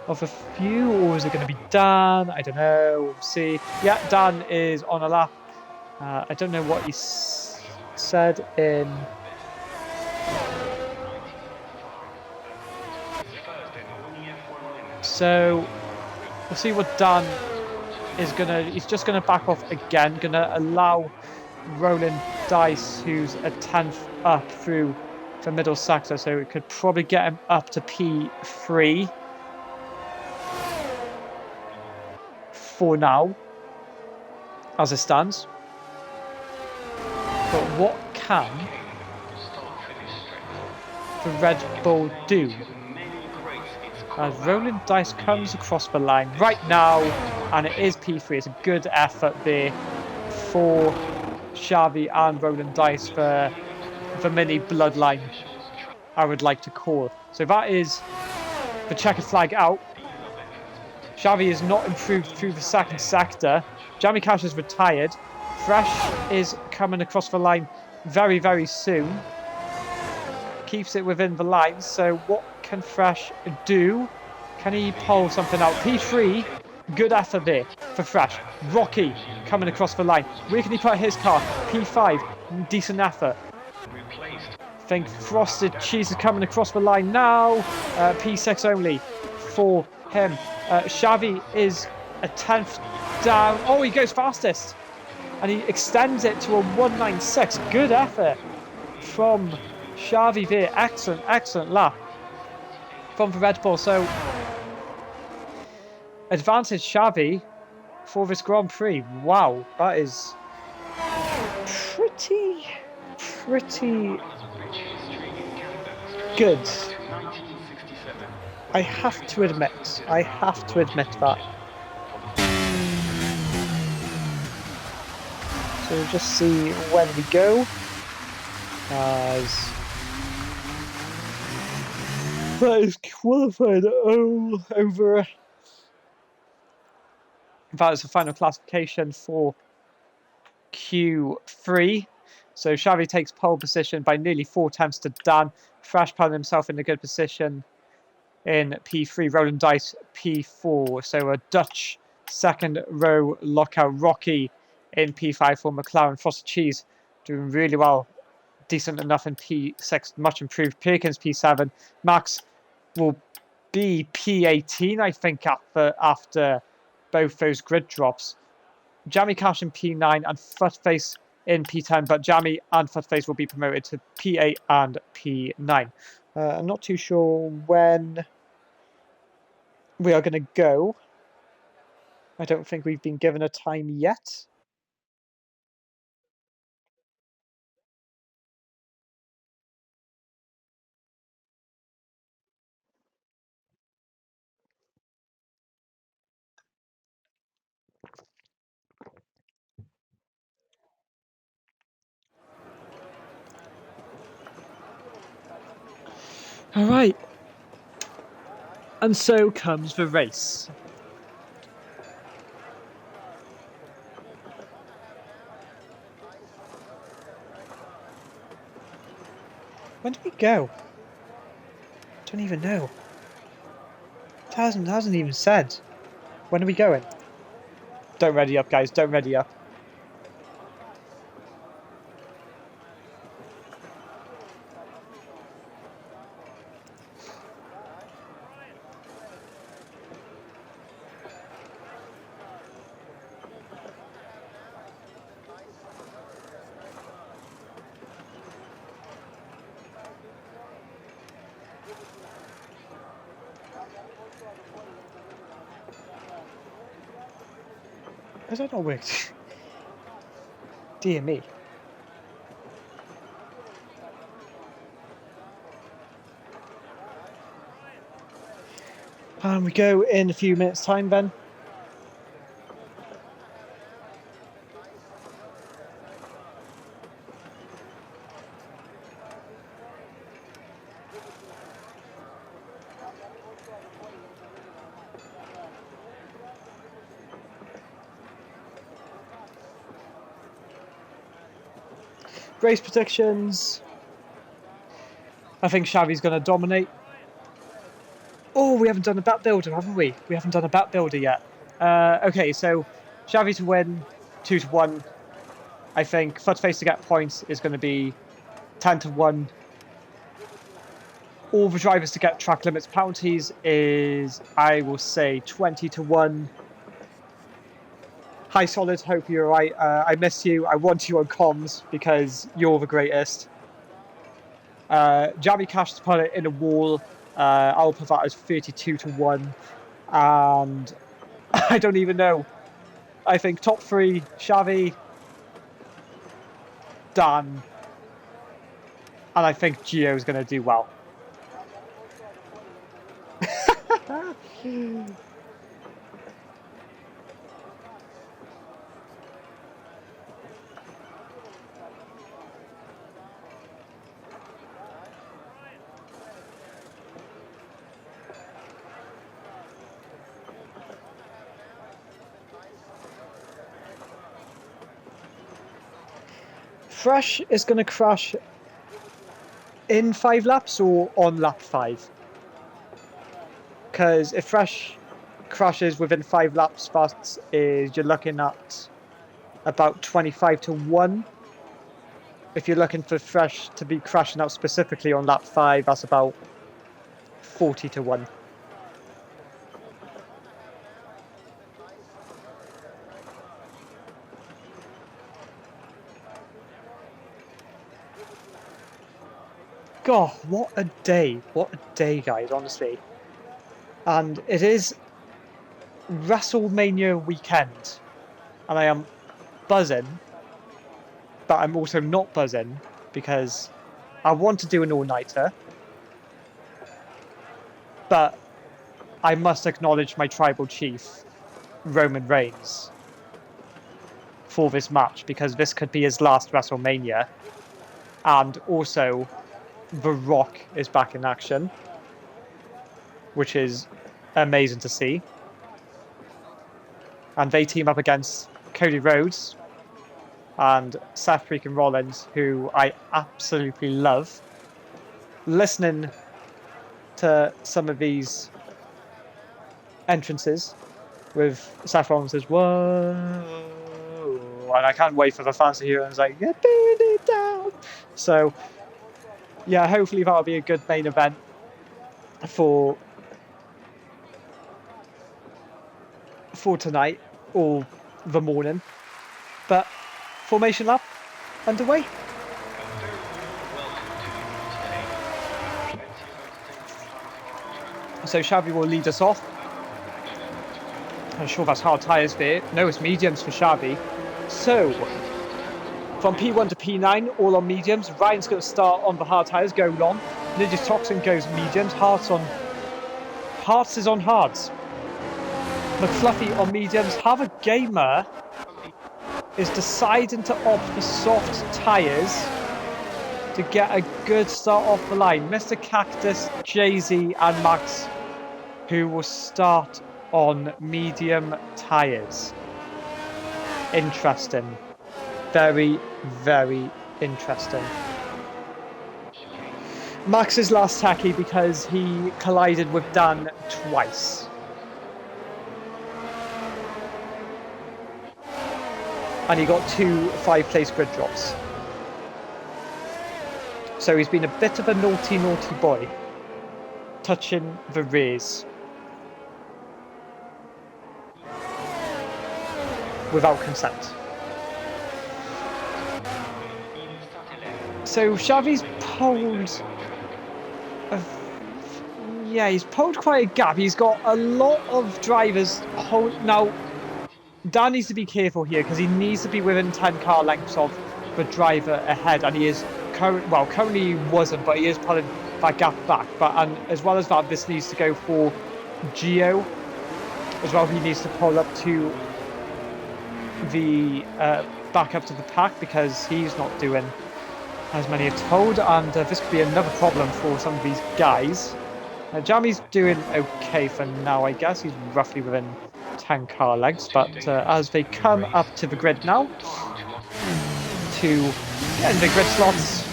of a few, or is it going to be Dan? I don't know. We'll see. Yeah, Dan is on a lap. I don't know what he said in. So we'll see what Dan is gonna. He's just gonna back off again. Gonna allow Roland Dice, who's a 10th up through the middle sector, so it could probably get him up to P3 for now, as it stands. But what can the Red Bull do? As Roland Dice comes across the line right now, and it is P3. It's a good effort there for Xavi and Roland Dice for the mini bloodline, I would like to call. So that is the checkered flag out. Xavi is not improved through the second sector. Jamie Cash is retired. Fresh is coming across the line very, very soon. Keeps it within the line. So what can Fresh do? Can he pull something out? P3, good effort there for Fresh. Rocky coming across the line. Where can he put his car? P5, decent effort. I think Frosted Cheese is coming across the line now. P6 only for him. Xavi is a 10th down. Oh, he goes fastest. And he extends it to a 196. Good effort from Xavi there. Excellent, excellent lap from the Red Bull. So, advantage Xavi for this Grand Prix. Wow, that is pretty good. I have to admit that. So we'll just see when we go. As that is qualified over. That is the final classification for Q3. So Xavi takes pole position by nearly 4 tenths to Dan. Fresh putting himself in a good position in P3. Rolling dice P4. So a Dutch second row lockout. Rocky in P5 for McLaren. Frosted Cheese doing really well. Decent enough in P6. Much improved. Perkins P7. Max will be P18, I think, after both those grid drops. Jamie Cash in P9 and Footface in P10, but Jamie and Footface will be promoted to P8 and P9. I'm not too sure when we are going to go. I don't think we've been given a time yet. All right. And so comes the race. When do we go? Don't even know. It hasn't even said. When are we going? Don't ready up, guys. Don't ready up. Has that not worked? Dear me. And we go in a few minutes' time then. Race predictions. I think Xavi's going to dominate. Oh, we haven't done a bat builder, haven't we? We haven't done a bat builder yet. Okay, so Xavi to win, 2-1. I think Footface to get points is going to be 10-1. All the drivers to get track limits penalties is, I will say, 20-1. Hi Solid, hope you're right. I miss you. I want you on comms because you're the greatest. Jamie Cash to put it in a wall. I'll put that as 32-1. And I don't even know. I think top 3, Xavi, Dan, and I think Gio's going to do well. Fresh is going to crash in 5 laps or on lap 5? Because if Fresh crashes within 5 laps, that is, you're looking at about 25 to 1. If you're looking for Fresh to be crashing out specifically on lap 5, that's about 40 to 1. God, what a day. What a day, guys, honestly. And it is WrestleMania weekend. And I am buzzing. But I'm also not buzzing because I want to do an all-nighter. But I must acknowledge my tribal chief, Roman Reigns, for this match, because this could be his last WrestleMania. And also, The Rock is back in action, which is amazing to see. And they team up against Cody Rhodes and Seth freaking Rollins, who I absolutely love. Listening to some of these entrances with Seth Rollins says, "Whoa," and I can't wait for the fans to hear it. And it's like, "You're doing it down." So, yeah, hopefully that'll be a good main event for tonight or the morning. But formation lap underway. So Xavi will lead us off. I'm sure that's hard tyres there. No, it's mediums for Xavi. So, from P1 to P9, all on mediums. Ryan's going to start on the hard tyres, go long. Ninja's Toxin goes mediums. Hearts is on hards. McFluffy on mediums. Have a Gamer is deciding to opt for soft tyres to get a good start off the line. Mr. Cactus, Jay-Z and Max, who will start on medium tyres. Interesting. Very, very interesting. Max is last tacky because he collided with Dan twice. And he got 2 5-place grid drops. So he's been a bit of a naughty boy, touching the rears without consent. So Xavi's pulled he's pulled quite a gap. He's got a lot of drivers now. Dan needs to be careful here because he needs to be within 10 car lengths of the driver ahead, and he is currently he wasn't, but he is pulling that gap back. But and as well as that, this needs to go for Gio as well. He needs to pull up to the back up to the pack because he's not doing as many are told, and this could be another problem for some of these guys. Jamie's doing okay for now, I guess. He's roughly within 10 car lengths, but as they come up to the grid now, to get in the grid slots,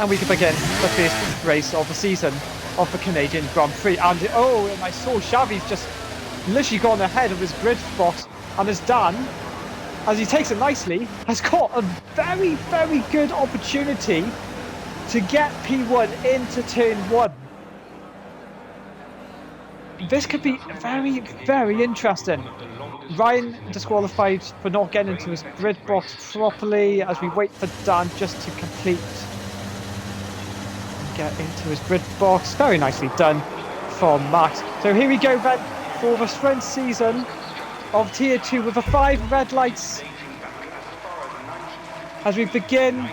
and we can begin the first race of the season of the Canadian Grand Prix. And I saw Xavi's just literally gone ahead of his grid spot, and as Dan, as he takes it nicely, has got a very, very good opportunity to get P1 into turn 1. This could be very, very interesting. Ryan disqualified for not getting into his grid box properly as we wait for Dan just to complete and get into his grid box. Very nicely done from Max. So here we go then for the sprint season of Tier 2 with the 5 red lights as we begin.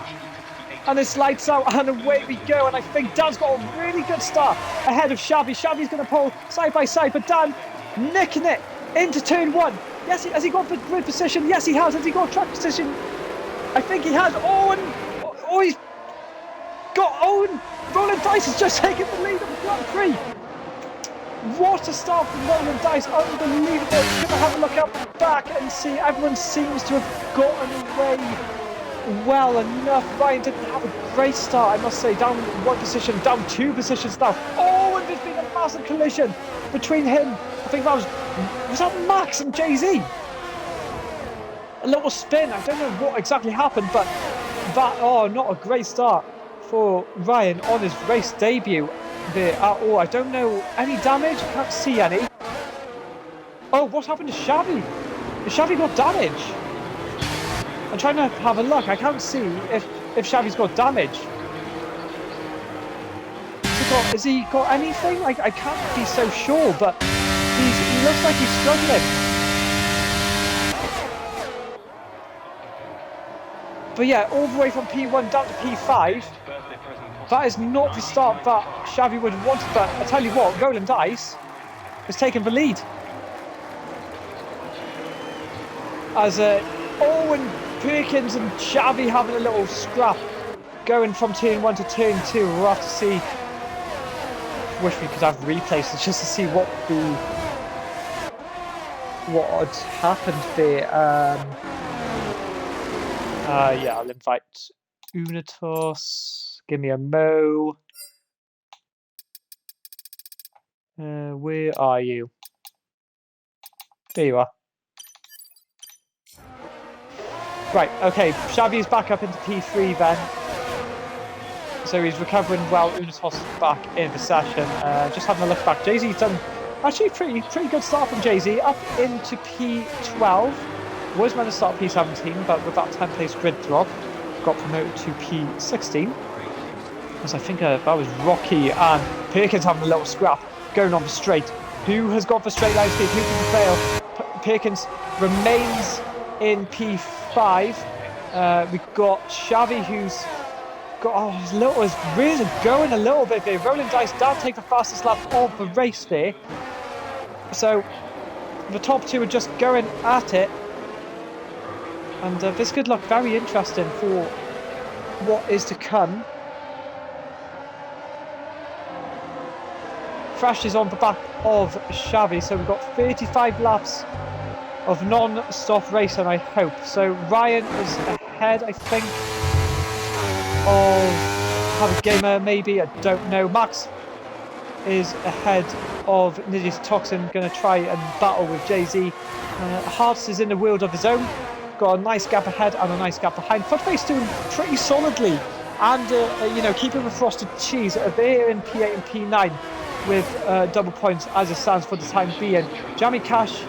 And it's lights out and away we go, and I think Dan's got a really good start ahead of Xavi. Xavi's going to pull side by side, but Dan nicking it into turn 1. Yes, has he got the grid position? Yes, he has. Has he got track position? I think he has. He's got Owen. Roland Dice has just taken the lead of the Grand Prix. What a start from Roland Dice. Unbelievable. Gonna have a look up back and see everyone seems to have gotten away well enough. Ryan didn't have a great start, I must say. Down 1 position, down 2 positions now. Oh, and there's been a massive collision between him. I think that was that Max and Jay-Z? A little spin. I don't know what exactly happened, but that, oh, not a great start for Ryan on his race debut there at all. I don't know any damage. I can't see any. Oh, what happened to Xavi? Has Xavi got damage? I'm trying to have a look. I can't see if Xavi's got damage. Has he got anything? I can't be so sure, but he looks like he's struggling. But yeah, all the way from P1 down to P5. That is not the start that Xavi would have wanted, but I tell you what, Roland Dice has taken the lead. As Owen Perkins and Xavi having a little scrap going from turn 1 to turn 2. We'll have to see. Wish we could have replays just to see what had happened there. Yeah, I'll invite Unitos. Give me a Mo. Where are you? There you are. Right, okay, Xavi is back up into P3 then. So he's recovering well. Unitos is back in the session. Just having a look back. Jay-Z's done actually pretty good start from Jay-Z. Up into P12. Was meant to start P17, but with that 10th place grid drop, got promoted to P16. Because I think that was Rocky and Perkins having a little scrap going on the straight. Who has got the straight line speed? Who can fail? Perkins remains in P5. We've got Xavi, who's got his really going a little bit there. Rolling Dice down take the fastest lap of the race there. So the top two are just going at it. And this could look very interesting for what is to come. Thrash is on the back of Xavi, so we've got 35 laps of non-stop racing, I hope. So Ryan is ahead, I think, of Have a Gamer, maybe, I don't know. Max is ahead of Nidius Toxin, going to try and battle with Jay-Z. Hearts is in the world of his own. Got a nice gap ahead and a nice gap behind. Footface doing pretty solidly, and keeping the frosted cheese. They're in P8 and P9 with double points as it stands for the time being. Jammy Cash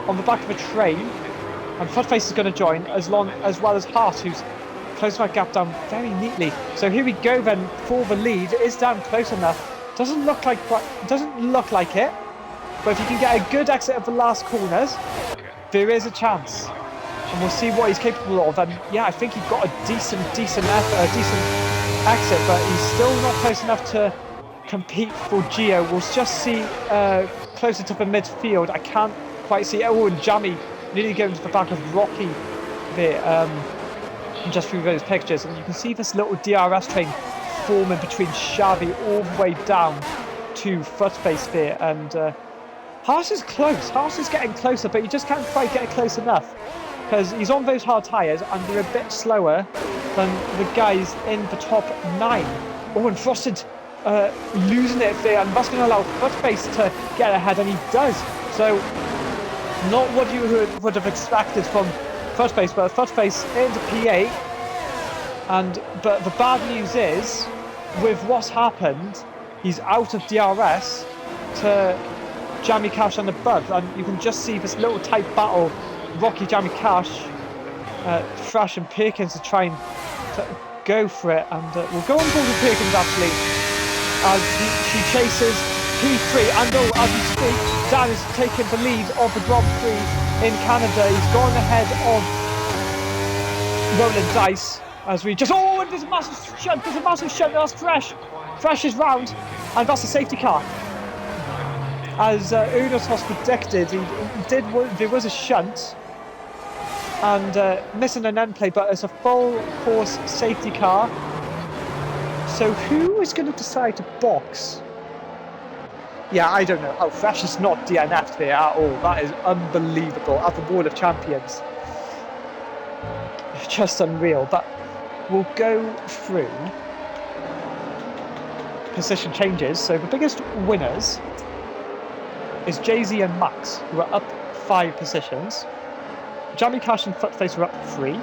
on the back of a train, and Footface is going to join as well as Hart, who's closed that gap down very neatly. So here we go then for the lead. It is down close enough. Doesn't look like it, but if you can get a good exit of the last corners, there is a chance. And we'll see what he's capable of. And yeah, I think he got a decent effort, a decent exit, but he's still not close enough to compete for Geo. We'll just see closer to the midfield. I can't quite see. Oh, and Jammy nearly going to the back of Rocky there, just through those pictures. And you can see this little DRS train forming between Xavi all the way down to Footface there. And Haas is close. Haas is getting closer, but you just can't quite get close enough, because he's on those hard tyres and they're a bit slower than the guys in the top 9. Oh, and Frosted losing it there, and that's going to allow Footface to get ahead, and he does. So, not what you would have expected from Footface, but Footface into P8. But the bad news is, with what's happened, he's out of DRS to Jammy Cash and above, and you can just see this little tight battle. Rocky, Jammy Cash, Thrash and Perkins are trying to go for it, and we'll go on board with Perkins actually, as she chases P3, and as we speak, Dan is taking the lead of the Grand Prix in Canada. He's gone ahead of Roland Dice, as we just, and there's a massive shunt, that's Thrash is round, and that's a safety car. As Unos predicted, there was a shunt, and missing an end plate, but it's a full course safety car. So who is going to decide to box? Yeah, I don't know how Thrash is not DNF'd there at all. That is unbelievable at the Wall of Champions. Just unreal. But we'll go through position changes. So the biggest winners is Jay-Z and Max, who are up 5 positions. Jamie Cash and Footface are up 3.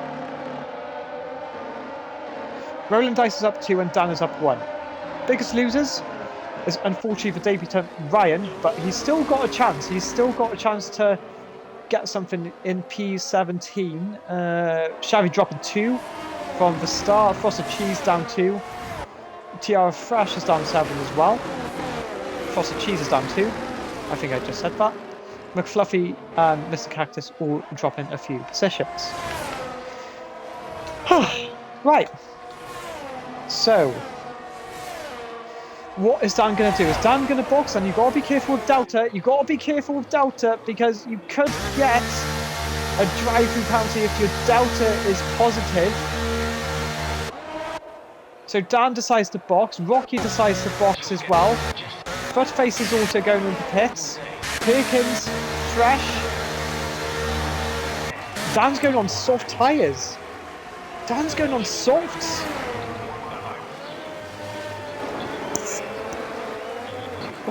Roland Dice is up 2 and Dan is up 1. Biggest losers is unfortunately the debutant Ryan, but he's still got a chance. He's still got a chance to get something in P17. Shavy dropping 2 from the start. Frosted Cheese down 2. Tiara Fresh is down 7 as well. Frosted Cheese is down 2. I think I just said that. McFluffy and Mr. Cactus all dropping a few positions. Right. So, what is Dan going to do? Is Dan going to box? And you've got to be careful with Delta. You've got to be careful with Delta because you could get a drive-through penalty if your Delta is positive. So Dan decides to box. Rocky decides to box as well. Footface is also going into pits. Perkins, Fresh. Dan's going on soft tyres. Dan's going on softs.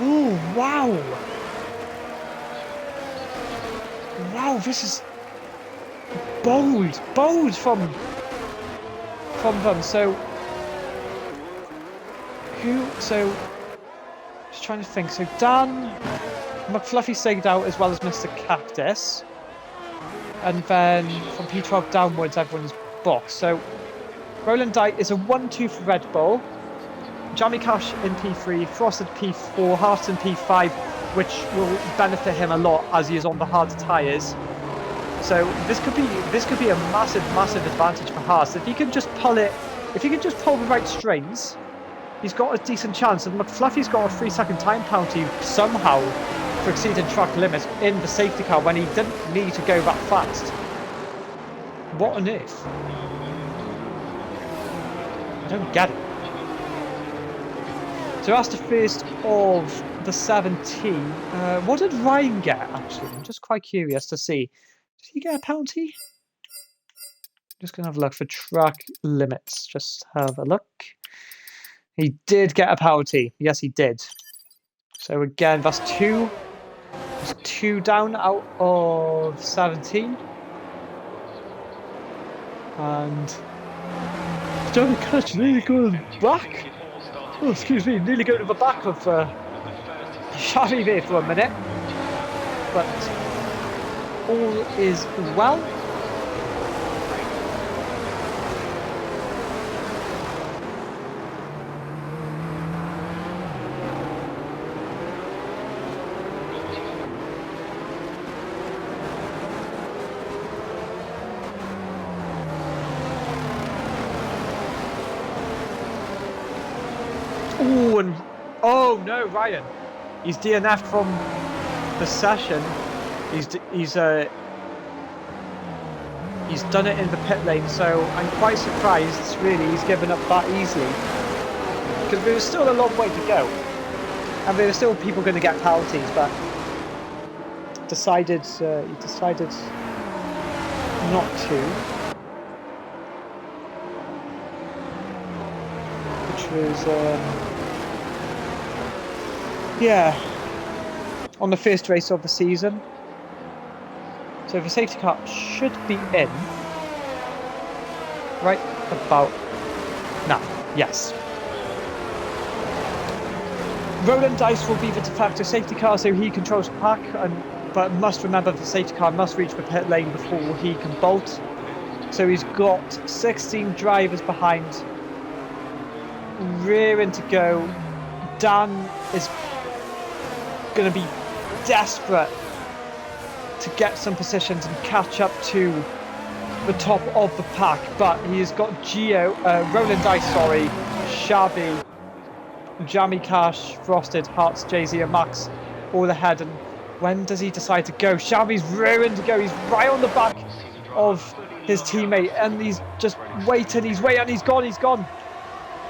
Oh, wow. Wow, this is bold. Bold from them. So, just trying to think. So, Dan, McFluffy stayed out as well as Mr. Cactus. And then from P12 downwards, everyone's boxed. So, Roland Dyke is a 1-2 for Red Bull. Jamie Cash in P3, Frosted P4, Hearts in P5, which will benefit him a lot as he is on the harder tyres. So this could be a massive advantage for Hearts. If he can just pull the right strings, he's got a decent chance. And McFluffy's got a 3-second time penalty somehow for exceeding track limits in the safety car when he didn't need to go that fast. What on earth? I don't get it. So that's the first of the 17. What did Ryan get, actually? I'm just quite curious to see. Did he get a penalty? Just going to have a look for track limits. Just have a look. He did get a penalty. Yes, he did. So again, that's 2. That's 2 down out of 17. And Johnny Cash really going back. Oh, excuse me, nearly going to the back of Shabby there for a minute. But all is well. Oh, and oh no, Ryan! He's DNF'd from the session. He's done it in the pit lane, so I'm quite surprised. Really, he's given up that easily because there was still a long way to go, and there were still people going to get penalties, but he decided not to, which was. Yeah, on the first race of the season. So the safety car should be in right about now. Yes. Roland Dice will be the de facto safety car, so he controls the pack, but must remember the safety car must reach the pit lane before he can bolt. So he's got 16 drivers behind, rearing to go. Dan is going to be desperate to get some positions and catch up to the top of the pack, but he's got Roland Dice, Shabby, Jammy Cash, Frosted, Hearts, Jay-Z and Max all ahead. And when does he decide to go? Shabby's rearing to go. He's right on the back of his teammate and he's just waiting, he's gone.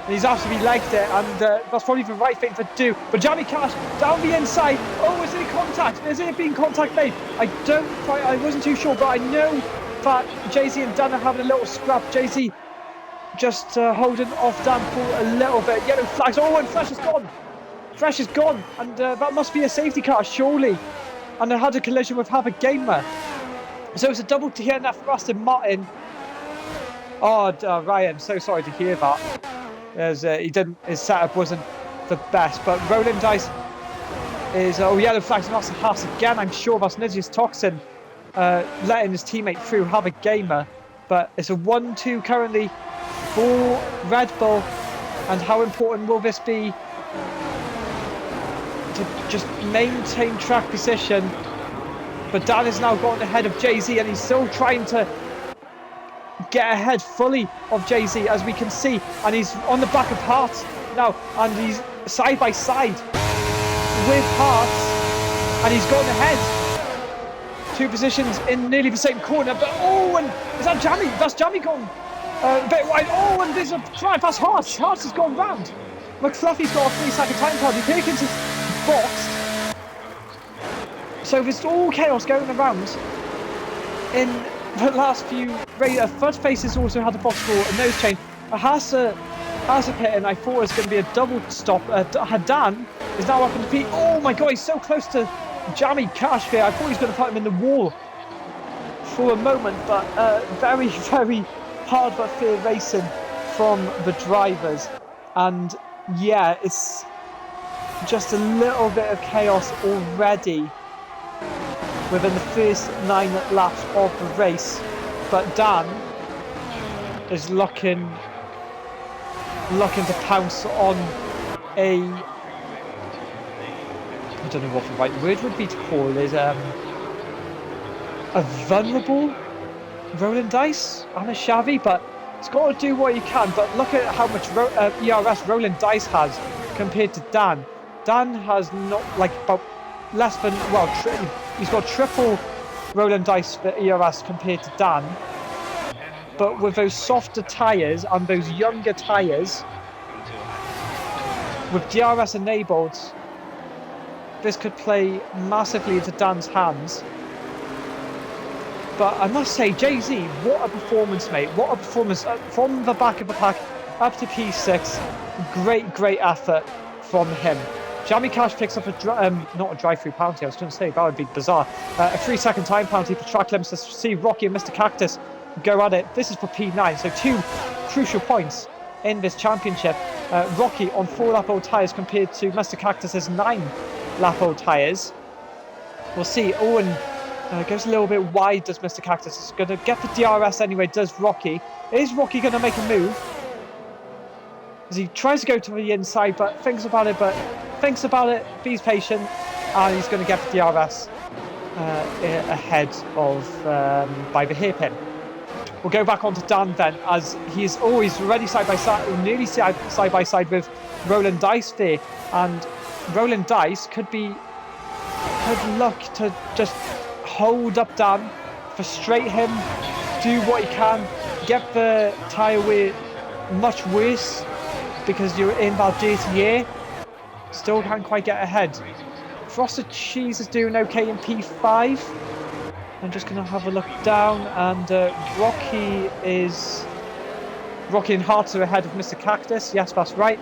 And he's absolutely legged it, and that's probably the right thing to do. But Jamie Cash down the inside. Oh, is there contact? Is there being contact made? I wasn't too sure, but I know that Jay-Z and Dan are having a little scrap. Jay-Z just holding off Dan for a little bit. Yellow flags. Oh, and Fresh is gone. Fresh is gone, and that must be a safety car, surely. And I had a collision with Have a Gamer. So it's a double DNF for Aston Martin. Oh, Ryan, so sorry to hear that. As his setup wasn't the best, but rolling dice is yellow flags and that's a Haas again. I'm sure that's Nidius Toxin letting his teammate through, Have a Gamer, but it's a 1-2 currently for Red Bull. And how important will this be to just maintain track position? But Dan has now gotten ahead of Jay-Z, and he's still trying to get ahead fully of Jay-Z, as we can see, and he's on the back of Hart now, and he's side by side with Hart, and he's gone ahead. 2 positions in nearly the same corner, but and is that Jammy? That's Jammy gone a bit wide. And there's a drive past Hart. Hart has gone round. McFluffy's got a 3-second time penalty. Perkins is boxed. So there's all chaos going around in the last few races. Fudface has also had a box for a nose change. Has a pit, and I thought it was going to be a double stop. Dan is now up in the P. Oh my god, he's so close to Jammy Cash there. I thought he was going to put him in the wall for a moment, but very, very hard but fair racing from the drivers. And yeah, it's just a little bit of chaos already within the first 9 laps of the race. But Dan is looking to pounce on I don't know what the right word would be to call it, a vulnerable rolling dice and a Xavi, but it's got to do what he can. But look at how much ERS rolling dice has compared to Dan. Dan has not about less than, he's got triple rolling dice for ERS compared to Dan. But with those softer tyres and those younger tyres, with DRS enabled, this could play massively into Dan's hands. But I must say, Jay-Z, what a performance, mate. What a performance. From the back of the pack up to P6. Great effort from him. Jamie Cash picks up not a drive-through penalty, I was going to say, that would be bizarre. A 3-second time penalty for track limits to see Rocky and Mr. Cactus go at it. This is for P9, so 2 crucial points in this championship. Rocky on 4-lap-old tyres compared to Mr. Cactus's 9-lap-old tyres. We'll see. Owen goes a little bit wide, does Mr. Cactus. Is going to get the DRS anyway, does Rocky. Is Rocky going to make a move? As he tries to go to the inside, but thinks about it, be's patient, and he's going to get the DRS ahead of by the hairpin. We'll go back onto Dan then, as he's always already side by side, or nearly side by side with Roland Dice there, and Roland Dice could look to just hold up Dan, frustrate him, do what he can, get the tyre wear much worse because you're in that dirty air. Still can't quite get ahead. Frosted Cheese is doing okay in P5. I'm just going to have a look down, and Rocky and Hart are ahead of Mr. Cactus. Yes, that's right.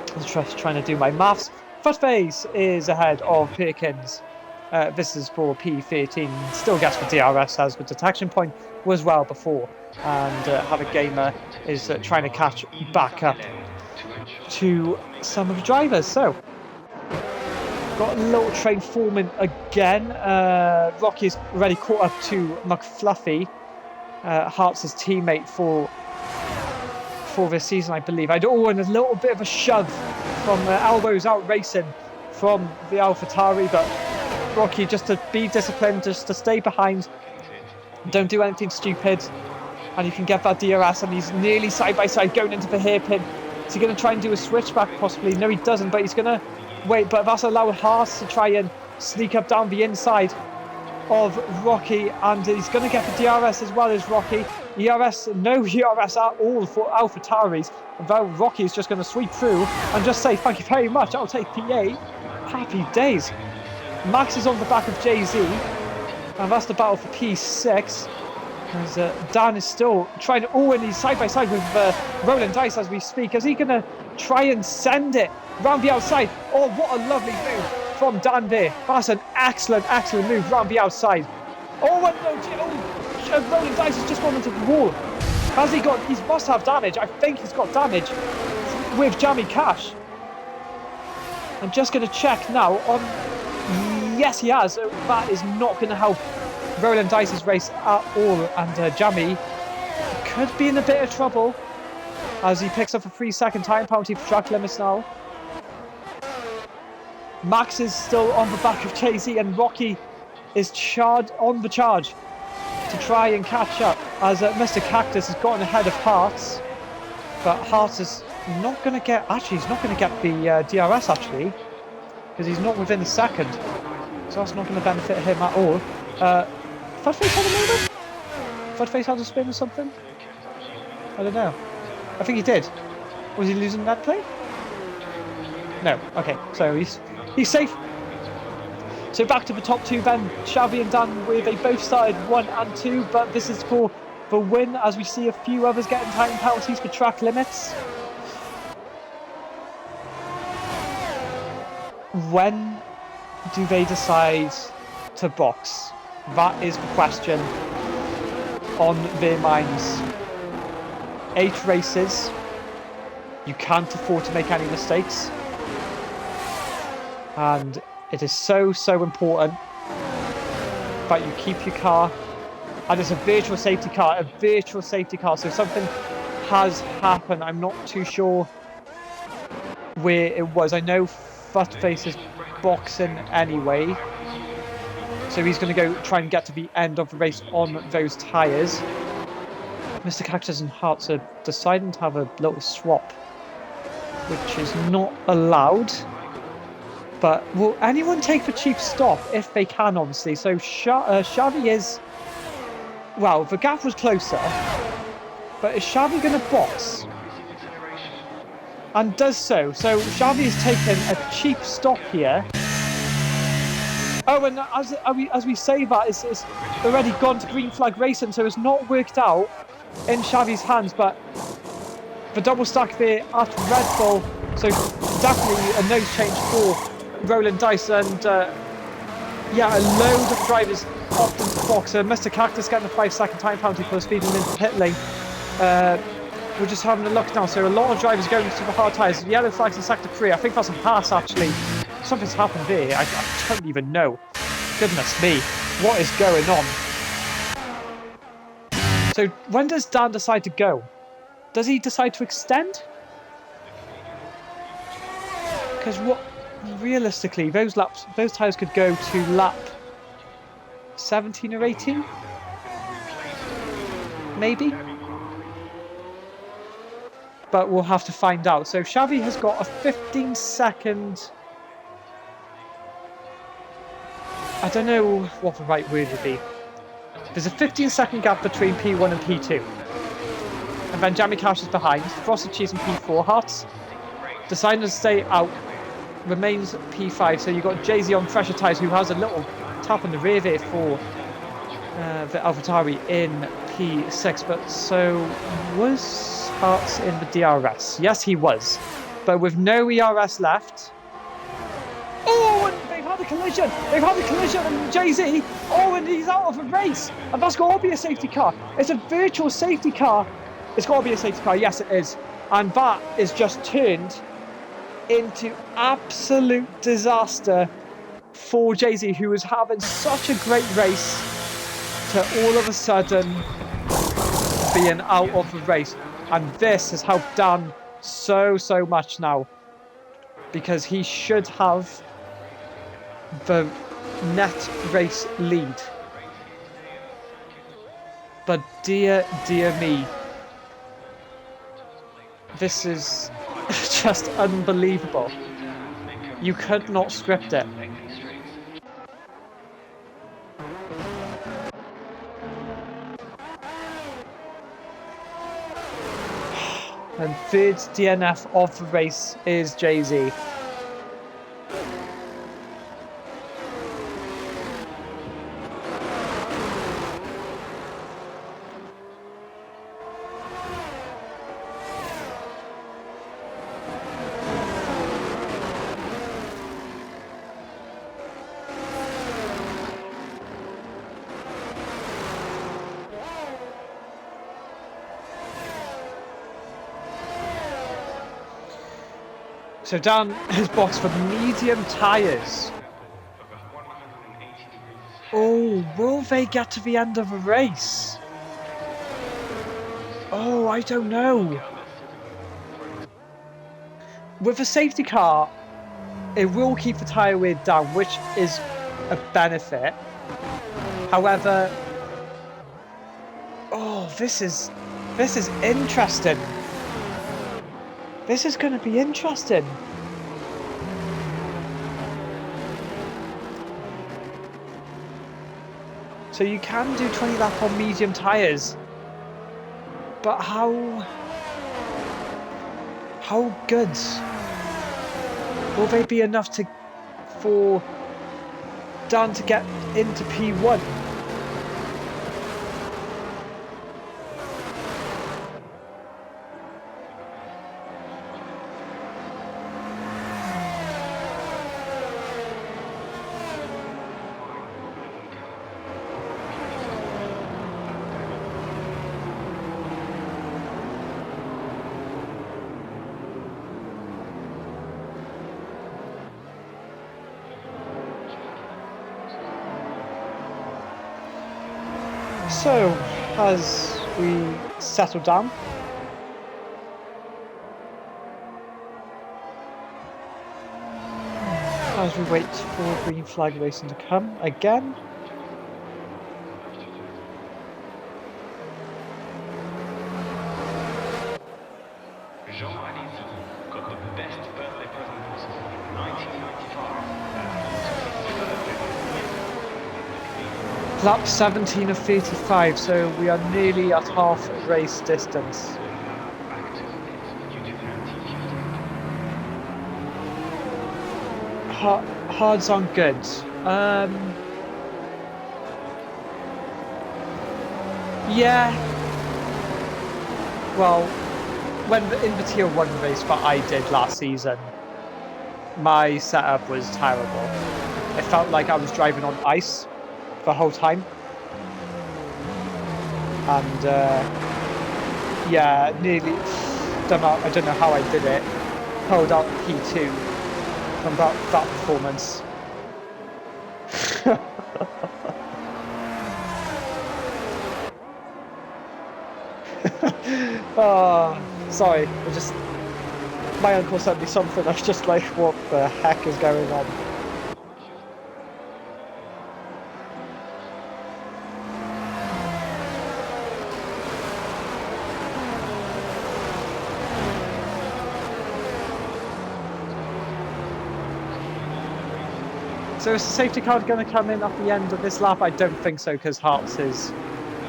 I was just trying to do my maths. Footface is ahead of Perkins. This is for P13. Still gets the DRS as the detection point was well before. And Have a Gamer is trying to catch back up to some of the drivers. So, got a little train forming again. Rocky's already caught up to McFluffy, Hart's teammate for this season, I believe. And a little bit of a shove from elbows out racing from the AlphaTauri, but Rocky, just to be disciplined, just to stay behind, don't do anything stupid, and you can get that DRS, and he's nearly side by side going into the hairpin. Is he going to try and do a switchback possibly? No, he doesn't, but he's going to wait, but that's allowed Haas to try and sneak up down the inside of Rocky, and he's going to get the DRS as well as Rocky. No ERS at all for AlphaTauris, though Rocky is just going to sweep through and just say thank you very much, I'll take P8. Happy days. Max is on the back of Jay-Z, and that's the battle for P6. As Dan is still trying to... Oh, and he's side by side with Roland Dice as we speak. Is he going to try and send it round the outside? Oh, what a lovely move from Dan there. That's an excellent move round the outside. Oh, and no, Roland Dice has just gone into the wall. Has he got... He must have damage. I think he's got damage with Jammy Cash. I'm just going to check now on... Yes, he has. So that is not going to help Roland Dice's race at all, and Jammy could be in a bit of trouble as he picks up a 3-second time penalty for track limits now. Max is still on the back of Jay-Z, and Rocky is on the charge to try and catch up as Mr. Cactus has gotten ahead of Hearts, but Hearts is not going to get... Actually, he's not going to get the DRS, actually, because he's not within a second, so that's not going to benefit him at all. Fudface had a moment? Fudface had a spin or something? I don't know. I think he did. Was he losing that play? No. Okay, so he's safe. So back to the top two then. Xavi and Dan, where they both started 1 and 2, but this is for the win as we see a few others getting time penalties for track limits. When do they decide to box? That is the question on their minds. 8 races. You can't afford to make any mistakes. And it is so important that you keep your car. And it's a virtual safety car. So something has happened. I'm not too sure where it was. I know Futface is boxing anyway. So he's going to go try and get to the end of the race on those tyres. Mr. Cactus and Hearts are deciding to have a little swap, which is not allowed. But will anyone take the cheap stop if they can, obviously? So Xavi is... Well, the gap was closer. But is Xavi going to box? And does so. So Xavi is taking a cheap stop here. Oh, and as we say that, it's already gone to green flag racing, so it's not worked out in Xavi's hands, but the double stack there at Red Bull, so definitely a nose change for Roland Dice, and yeah, a load of drivers off into the box. Mr. Cactus getting a 5-second time penalty for speeding into the pit lane. We're just having a look now, so a lot of drivers going to the hard tyres. The yellow flags in sector 3, I think that's a pass actually. Something's happened there, I don't even know. Goodness me, what is going on? So when does Dan decide to go? Does he decide to extend? Because realistically, those tyres could go to lap 17 or 18? Maybe? But we'll have to find out. So Xavi has got a 15-second... I don't know what the right word would be. There's a 15-second gap between P1 and P2. And then Jammy Cash is behind. Frosted Cheese and P4. Hearts deciding to stay out. Remains P5. So you've got Jay-Z on pressure tyres, who has a little tap on the rear there for the AlphaTauri in P6. But so was Hearts in the DRS? Yes, he was. But with no ERS left... Oh, and they've had a collision! And Jay-Z, oh, and he's out of a race! And that's got to be a safety car. It's a virtual safety car. It's got to be a safety car, yes it is. And that is just turned into absolute disaster for Jay-Z, who was having such a great race, to all of a sudden being out of the race. And this has helped Dan so much now, because he should have the net race lead. But dear me, this is just unbelievable. You could not script it. And third DNF of the race is Jay-Z. So Dan has boxed for medium tyres. Oh, will they get to the end of the race? Oh, I don't know. With a safety car, it will keep the tyre wear down, which is a benefit. However, oh, this is interesting. This is going to be interesting. So you can do 20 lap on medium tyres, but how good will they be enough for Dan to get into P1? So, as we settle down, as we wait for green flag racing to come again, got the best birthday present possible in 1995. lap 17 of 35, so we are nearly at half race distance. Hards on good. Yeah. Well, in the Tier 1 race that I did last season, my setup was terrible. It felt like I was driving on ice the whole time. And yeah, nearly I don't know how I did it. Pulled out P2 from that performance. Oh, sorry. My uncle sent me something. I was just like, what the heck is going on? So is the safety car going to come in at the end of this lap? I don't think so, because Hartz is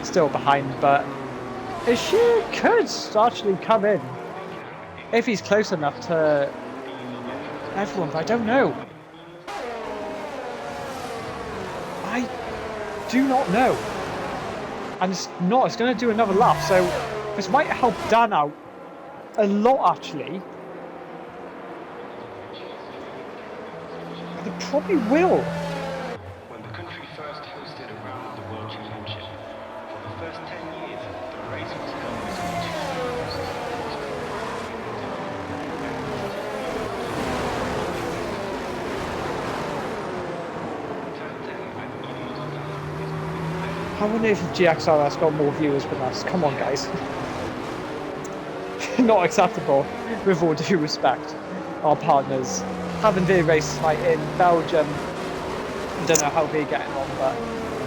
still behind, but she could actually come in if he's close enough to everyone, but I don't know. I do not know. And it's going to do another lap, so this might help Dan out a lot, actually. It probably will. When the country first hosted a round of the World Championship, for the first 10 years, the race was held between two teams. I wonder if GXR's got more viewers than us. Come on, guys. Not acceptable, with all due respect. Our partners having their race like in Belgium. I don't know how they're getting on, but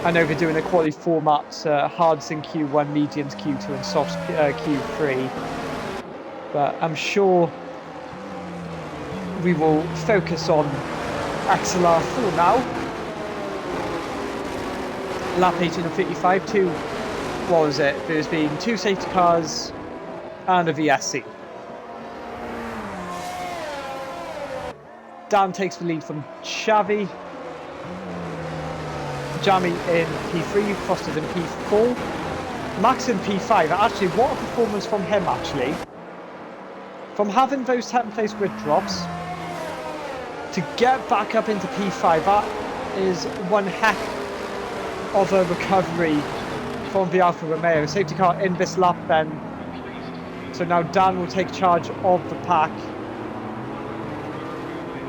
I know they're doing a quality format, hards in Q1, mediums Q2 and softs Q3. But I'm sure we will focus on XLR for now. Lap 18 of 55, what was it? There's been 2 safety cars and a VSC. Dan takes the lead from Xavi. Jamie in P3, Foster's in P4. Max in P5. Actually, what a performance from him, actually. From having those 10th place grid drops, to get back up into P5, that is one heck of a recovery from the Alfa Romeo. Safety car in this lap then. So now Dan will take charge of the pack.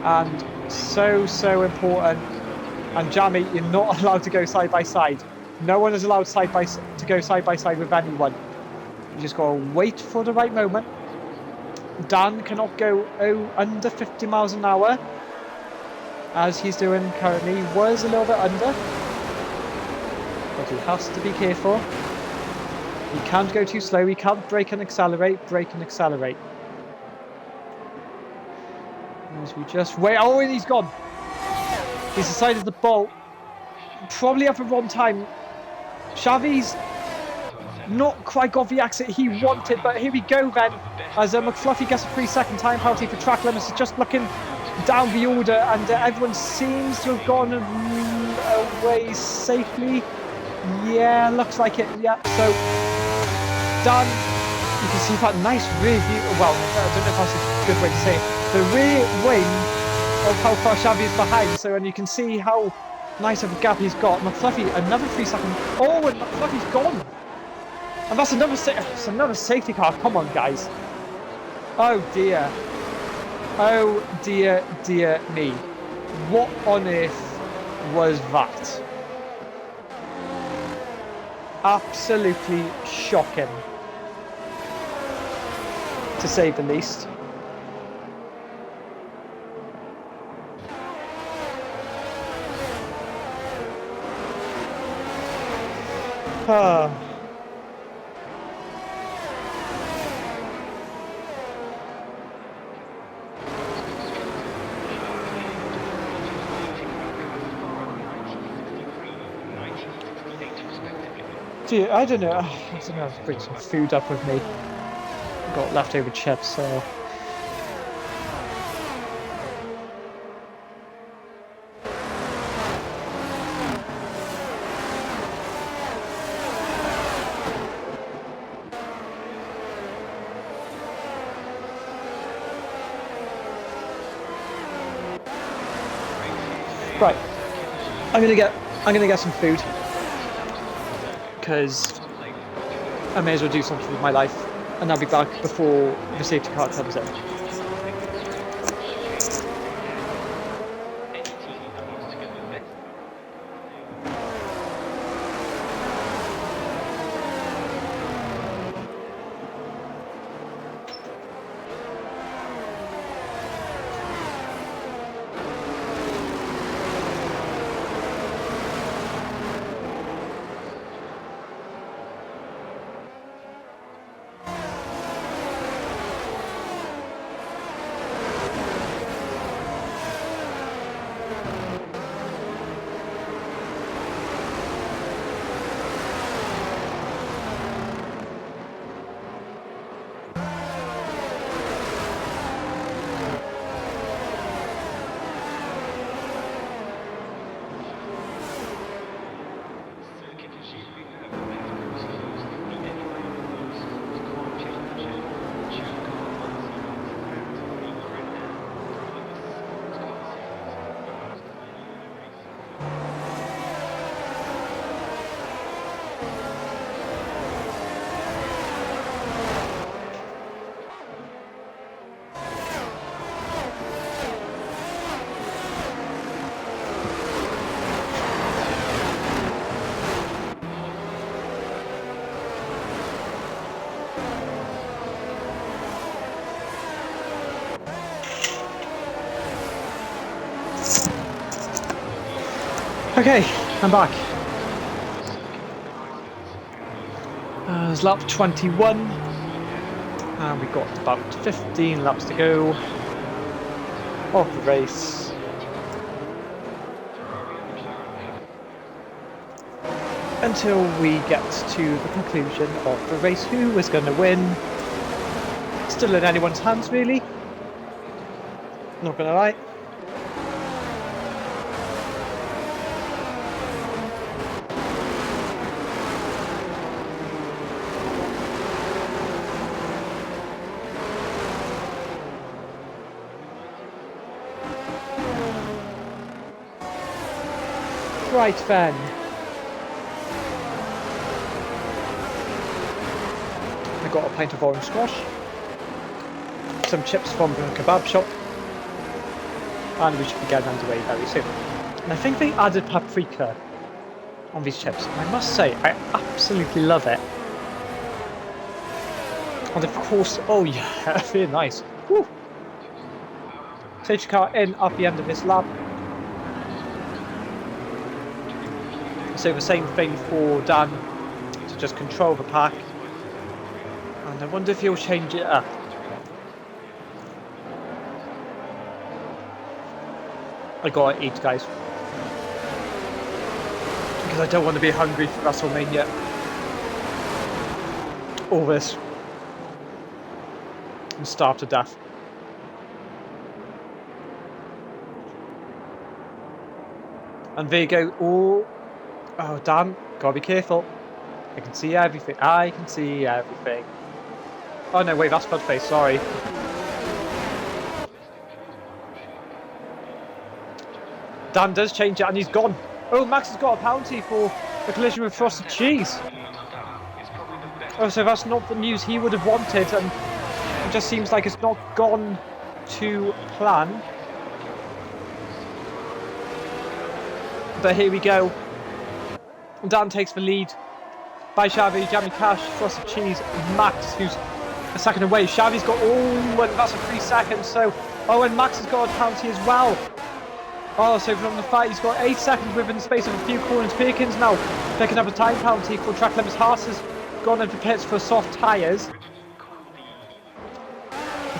and so important. And Jamie, you're not allowed to go side by side. No one is allowed to go side by side with anyone. You just gotta wait for the right moment. Dan cannot go under 50 miles an hour, as he's doing currently. He was a little bit under, but he has to be careful. He can't go too slow. He can't brake and accelerate. As we just wait. Oh, and he's gone. He's decided to bolt. Probably at the wrong time. Xavi's not quite got the exit he wanted, but here we go then. As McFluffy gets a 3-second time penalty for track limits. Just looking down the order, and everyone seems to have gone away safely. Yeah, looks like it. Yeah, so Dan, you can see that nice rear view. Well, I don't know if that's a good way to say it. The rear wing of how far Xavi is behind. So, and you can see how nice of a gap he's got. McFluffy, another 3-second. Oh, and McFluffy's gone. And that's another safety car. Come on, guys. Oh dear. Oh dear me. What on earth was that? Absolutely shocking, to say the least. Gee, I don't know. I think I'll have to bring some food up with me. I've got leftover chips, so. Right, I'm gonna get some food, because I may as well do something with my life, and I'll be back before the safety car comes in. Okay, I'm back. It's lap 21, and we've got about 15 laps to go of the race. Until we get to the conclusion of the race. Who is going to win? Still in anyone's hands, really. Not going to lie. Right then. I got a pint of orange squash, some chips from the kebab shop, and we should be getting underway very soon. And I think they added paprika on these chips. And I must say, I absolutely love it. And of course, oh yeah, very nice. Whew. Safety car in at the end of this lap. So the same thing for Dan, to just control the pack. And I wonder if he'll change it up. I gotta eat, guys. Because I don't want to be hungry for WrestleMania. All this. And starve to death. And there you go. Oh, Dan, gotta be careful. I can see everything. I can see everything. Oh no, wait, that's Fudface, sorry. Dan does change it and he's gone. Oh, Max has got a penalty for a collision with frosted cheese. Oh, so that's not the news he would have wanted, and it just seems like it's not gone to plan. But here we go. Dan takes the lead by Xavi, Jamie Cash, frosted cheese, Max, who's a second away. Xavi's got, and that's a 3 seconds, so, and Max has got a penalty as well. Oh, so from the fight, he's got 8 seconds within the space of a few corners. Perkins now picking up a time penalty for track limits. Haas has gone into pits for soft tyres.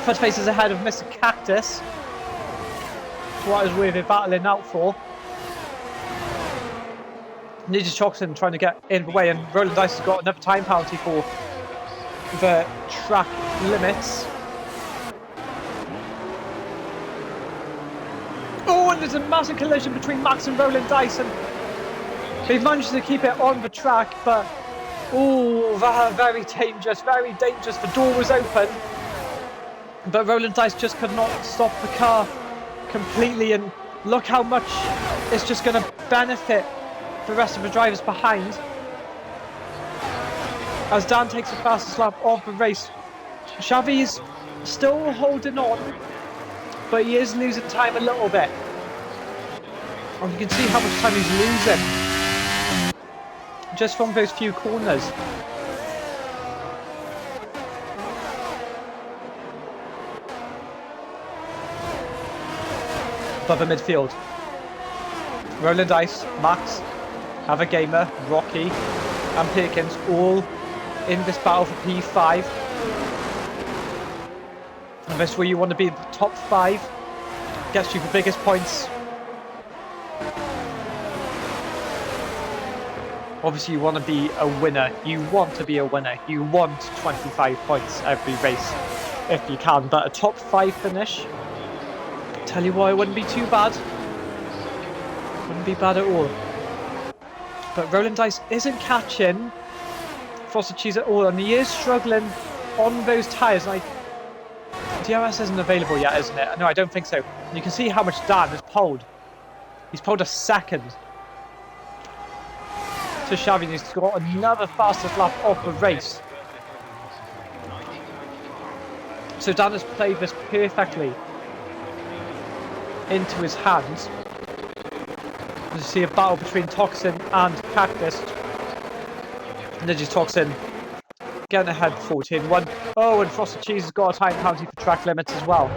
Fudface is ahead of Mr. Cactus. What is worth battling out for. Ninja Choxin trying to get in the way, and Roland Dice has got another time penalty for the track limits. Oh, and there's a massive collision between Max and Roland Dice, and they've managed to keep it on the track, but very dangerous, very dangerous. The door was open, but Roland Dice just could not stop the car completely, and look how much it's just going to benefit the rest of the drivers behind. As Dan takes the fastest lap of the race, Xavi's still holding on, but he is losing time a little bit. And you can see how much time he's losing just from those few corners. Above the midfield, Roland Dice, Max, Have a Gamer, Rocky and Perkins all in this battle for P5. And this is where you want to be the top 5. Gets you the biggest points. Obviously you want to be a winner. You want to be a winner. You want 25 points every race if you can. But a top 5 finish, tell you what, it wouldn't be too bad. Wouldn't be bad at all. But Roland Dice isn't catching frosted cheese at all, and he is struggling on those tyres. Like, DRS isn't available yet, isn't it? No, I don't think so. And you can see how much Dan has pulled. He's pulled a second to Xavi. He's got another fastest lap of the race. So Dan has played this perfectly into his hands. You see a battle between Toxin and Cactus. Ninja Toxin getting ahead 14-1. Oh, and Frosted Cheese has got a time penalty for track limits as well.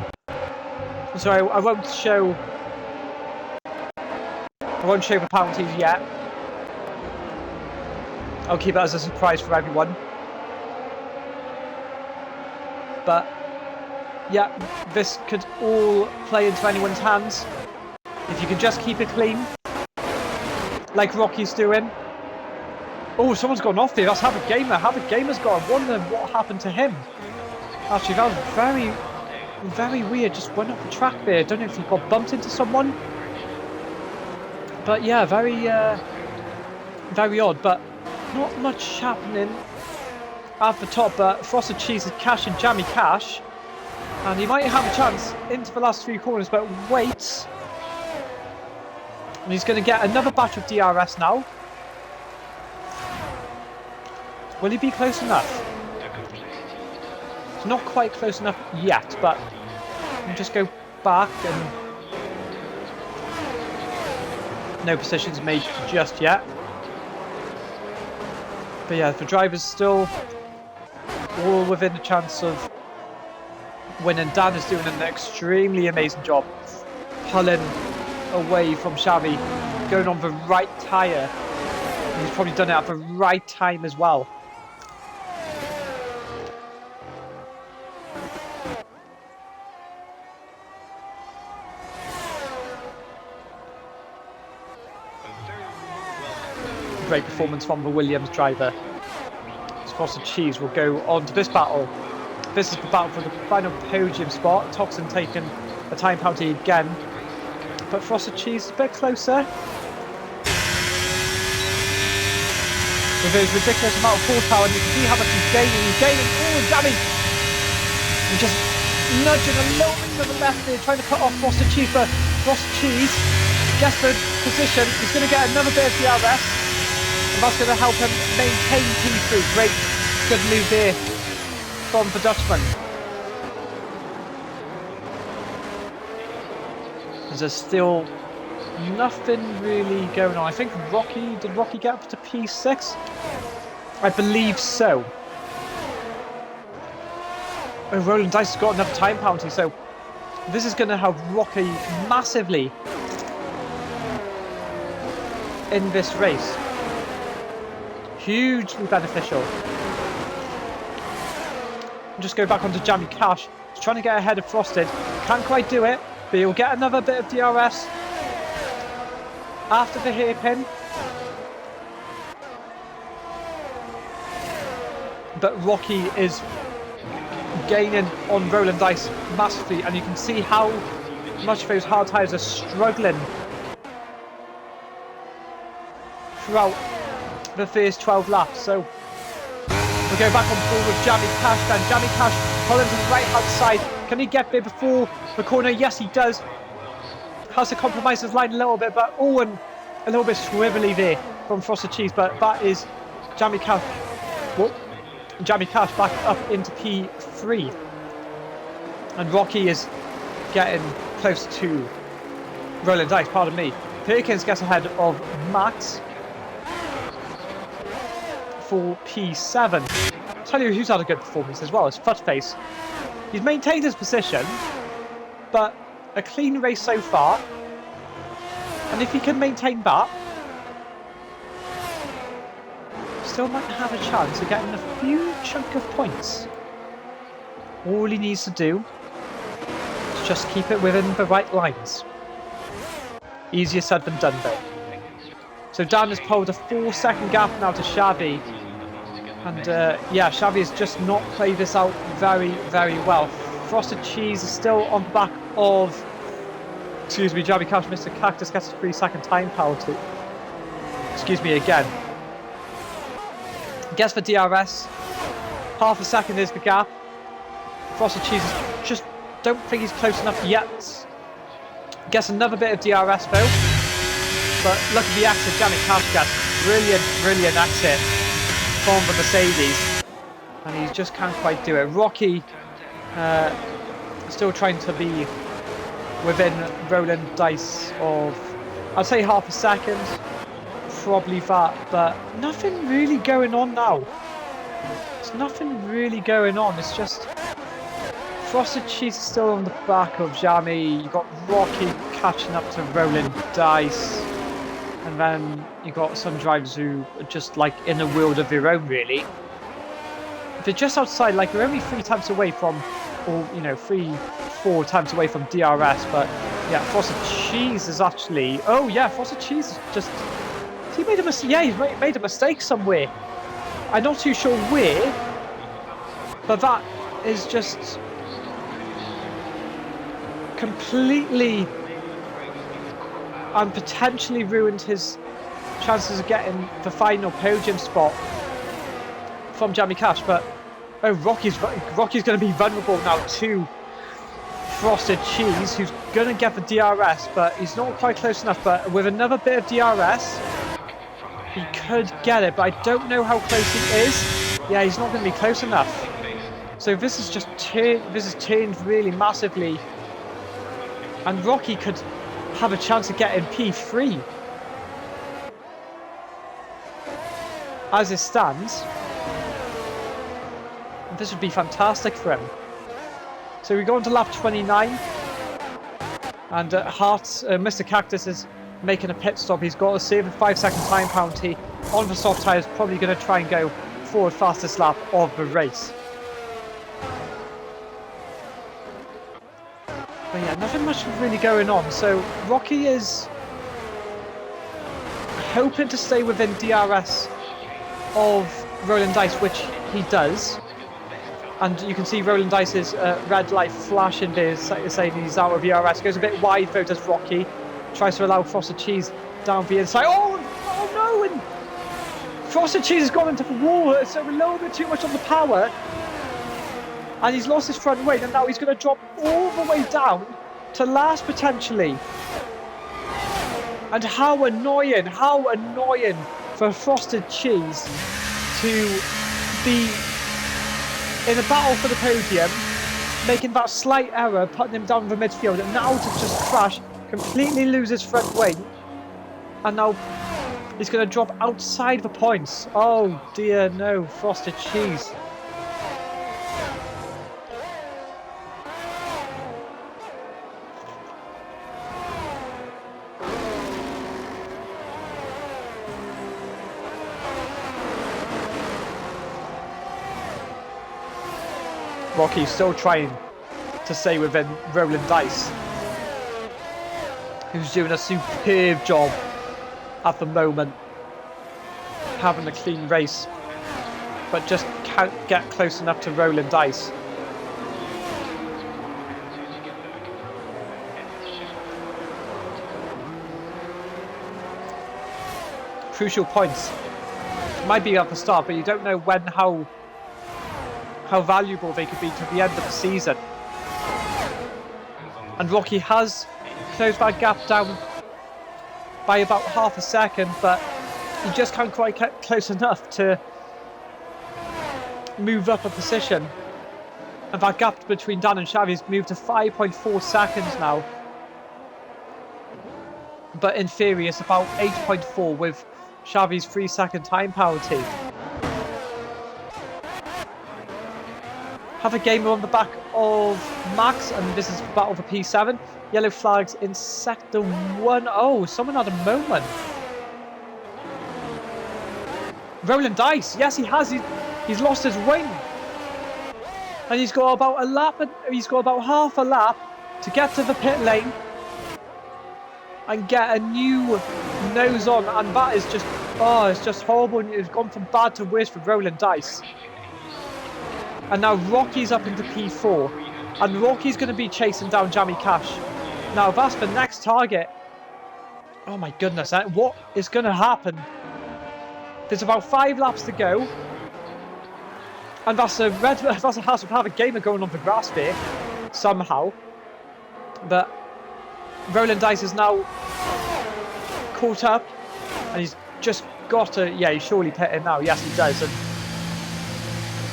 So I won't show the penalties yet. I'll keep it as a surprise for everyone. But yeah, this could all play into anyone's hands if you can just keep it clean, like Rocky's doing. Oh, someone's gone off there. That's Have a Gamer. Have a Gamer's gone. I wonder what happened to him. Actually, that was very, very weird. Just went off the track there. Don't know if he got bumped into someone. But yeah, very odd. But not much happening at the top. But Frosted Cheese is cashing Jammy Cash. And he might have a chance into the last 3 corners. But wait. And he's going to get another batch of DRS now. Will he be close enough? It's not quite close enough yet, but we'll just go back and No positions made just yet. But yeah, the drivers still all within the chance of winning. Dan is doing an extremely amazing job pulling away from Xavi, going on the right tyre. He's probably done it at the right time as well. Great performance from the Williams driver. Frosted Cheese will go on to this battle. This is the battle for the final podium spot. Toxin taking a time penalty again, but Frosted Cheese is a bit closer. With his ridiculous amount of horsepower, and you can see how much he's gaining. Oh, Xavi! And just nudging a little bit to the left there, trying to cut off Frosted Cheese, but Frosted Cheese gets the position. He's going to get another bit of DRS. And that's going to help him maintain P3. Great, good move there from the Dutchman. There's still nothing really going on. I think did Rocky get up to P6? I believe so. Oh, Roland Dice has got another time penalty, so this is going to help Rocky massively in this race. Hugely beneficial. Just go back onto Jamie Cash. He's trying to get ahead of Frosted. Can't quite do it, but he'll get another bit of DRS after the hairpin. But Rocky is gaining on Roland Dice massively, and you can see how much those hard tyres are struggling throughout the first 12 laps. So we'll go back on board with Jamie Cash then. Jamie Cash pulling to the right hand side. Can he get there before the corner? Yes, he does. Has to compromise his line a little bit, but oh, and a little bit swivelly there from Frosted Cheese. But that is Jamie Cash. Whoa. Jamie Cash back up into P3. And Rocky is getting close to Roland Dice, pardon me. Perkins gets ahead of Max for P7. Tell you who's had a good performance as well, it's Footface. He's maintained his position, but a clean race so far. And if he can maintain that, still might have a chance of getting a few chunk of points. All he needs to do is just keep it within the right lines. Easier said than done though. So Dan has pulled a 4-second gap now to Xavi. And yeah, Xavi has just not played this out very, very well. Frosted Cheese is still on the back of, excuse me, Jamie Cash. Mr. Cactus gets a 3-second time penalty. Excuse me again. Gets the DRS. Half a second is the gap. Frosted Cheese just don't think he's close enough yet. Gets another bit of DRS though. But look at the exit Jamie Cash gets. Brilliant, brilliant exit from the Mercedes. And he just can't quite do it. Rocky still trying to be within Roland Dice of, I'd say half a second. Probably that, but nothing really going on now. There's nothing really going on. It's just Frosted Cheese is still on the back of Jamie. You got Rocky catching up to Roland Dice, and then you got some drivers who are just like in a world of their own, really. They're just outside, like they're only 3 times away from, or you know, 3-4 times away from DRS. But yeah, Frosted Cheese is actually. Oh yeah, Frosted Cheese is just. He made a mistake. Yeah, he's made a mistake somewhere. I'm not too sure where, but that is just completely and potentially ruined his chances of getting the final podium spot from Jamie Cash. But oh, Rocky's going to be vulnerable now to Frosted Cheese, who's going to get the DRS, but he's not quite close enough. But with another bit of DRS, he could get it, but I don't know how close he is. Yeah, he's not going to be close enough. So this is just turned really massively, and Rocky could have a chance of getting P3 as it stands. And this would be fantastic for him. So we go on to lap 29. And Mr. Cactus is making a pit stop. He's got to save a 5-second time penalty on the soft tyres. Probably going to try and go forward fastest lap of the race. But yeah, nothing much really going on. So Rocky is hoping to stay within DRS of Rolling Dice, which he does. And you can see Rolling Dice's red light flashing there, saying he's out of DRS. Goes a bit wide though, does Rocky. Tries to allow Frosted Cheese down the inside. Oh no! And Frosted Cheese has gone into the wall, so a little bit too much on the power. And he's lost his front wing, and now he's going to drop all the way down to last potentially. And how annoying for Frosted Cheese to be in a battle for the podium, making that slight error, putting him down the midfield, and now to just crash, completely lose his front wing, and now he's going to drop outside the points. Oh dear, no, Frosted Cheese. Rocky's still trying to stay within Rolling Dice, who's doing a superb job at the moment, having a clean race, but just can't get close enough to Rolling Dice. Crucial points. Might be at the start, but you don't know when, how valuable they could be to the end of the season. And Rocky has closed that gap down by about half a second, but he just can't quite get close enough to move up a position. And that gap between Dan and Xavi has moved to 5.4 seconds now. But in theory, it's about 8.4 with Xavi's 3-second time penalty. Have a gamer on the back of Max, and this is battle for P7. Yellow flags in sector 1. Oh, someone had a moment. Rolling Dice. Yes, he has. He's lost his wing, and he's got about a lap. He's got about half a lap to get to the pit lane and get a new nose on, and that is just, it's just horrible. It's gone from bad to worse for Rolling Dice. And now Rocky's up into P4. And Rocky's going to be chasing down Jammy Cash. Now that's the next target. Oh my goodness, what is going to happen? There's about 5 laps to go. And that's a House of Havoc gamer going on the grass there. Somehow. But Rolling Dice is now caught up. And he's just got to... Yeah, he's surely pitting now. Yes, he does. And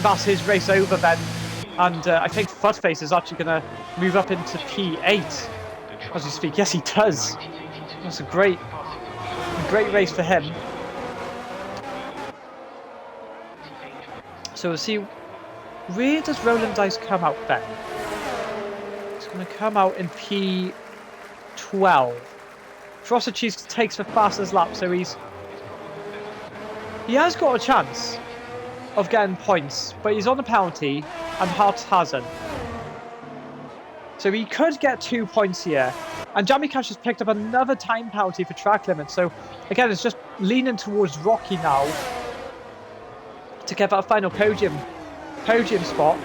that's his race over then, and I think Fuzzface is actually going to move up into P8 as we speak. Yes, he does. That's a great race for him. So we'll see, where does Rolling Dice come out then? It's going to come out in P12. Frosted Cheese takes the fastest lap, so he has got a chance of getting points, but he's on a penalty and Hart hasn't. So he could get 2 points here. And Jammy Cash has picked up another time penalty for track limit. So again, it's just leaning towards Rocky now to get that final podium spot.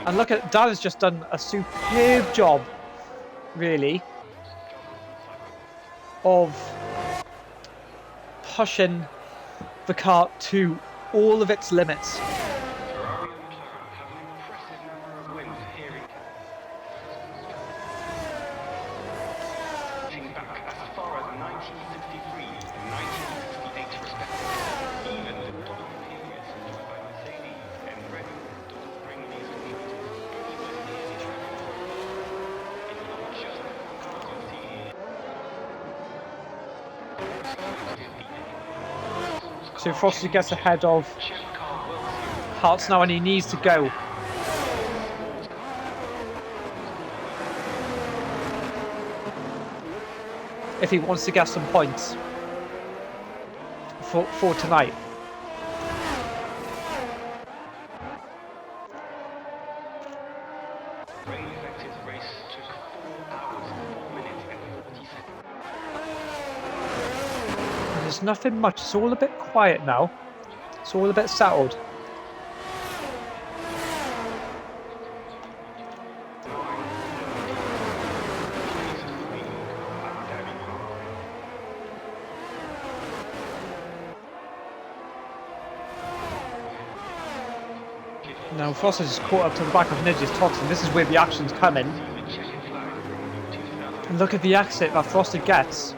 And look at Dan has just done a superb job, really, of pushing the car to all of its limits. So Frosty gets ahead of Hartz now, and he needs to go. If he wants to get some points for tonight. There's nothing much. It's all a bit quiet now. It's all a bit settled. Now Frost has caught up to the back of Ninja's Toxin. This is where the action's coming. And look at the exit that Frosty gets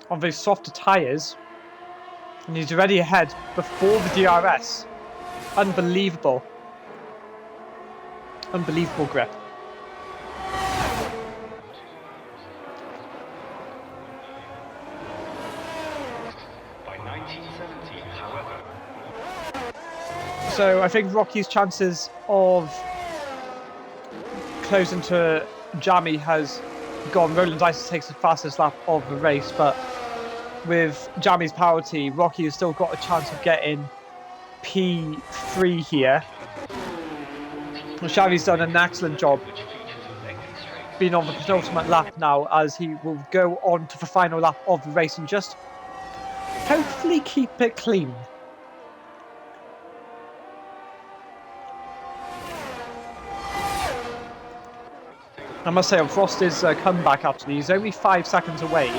on those softer tyres. And he's already ahead before the DRS. Unbelievable. Unbelievable grip. By 1970, however. So I think Rocky's chances of closing to Jammy has gone. Rolling Dice takes the fastest lap of the race, but with Jammy's penalty, Rocky has still got a chance of getting P3 here. Xavi's done an excellent job being on the penultimate lap now, as he will go on to the final lap of the race and just hopefully keep it clean. I must say, on Frost's comeback, actually, he's only 5 seconds away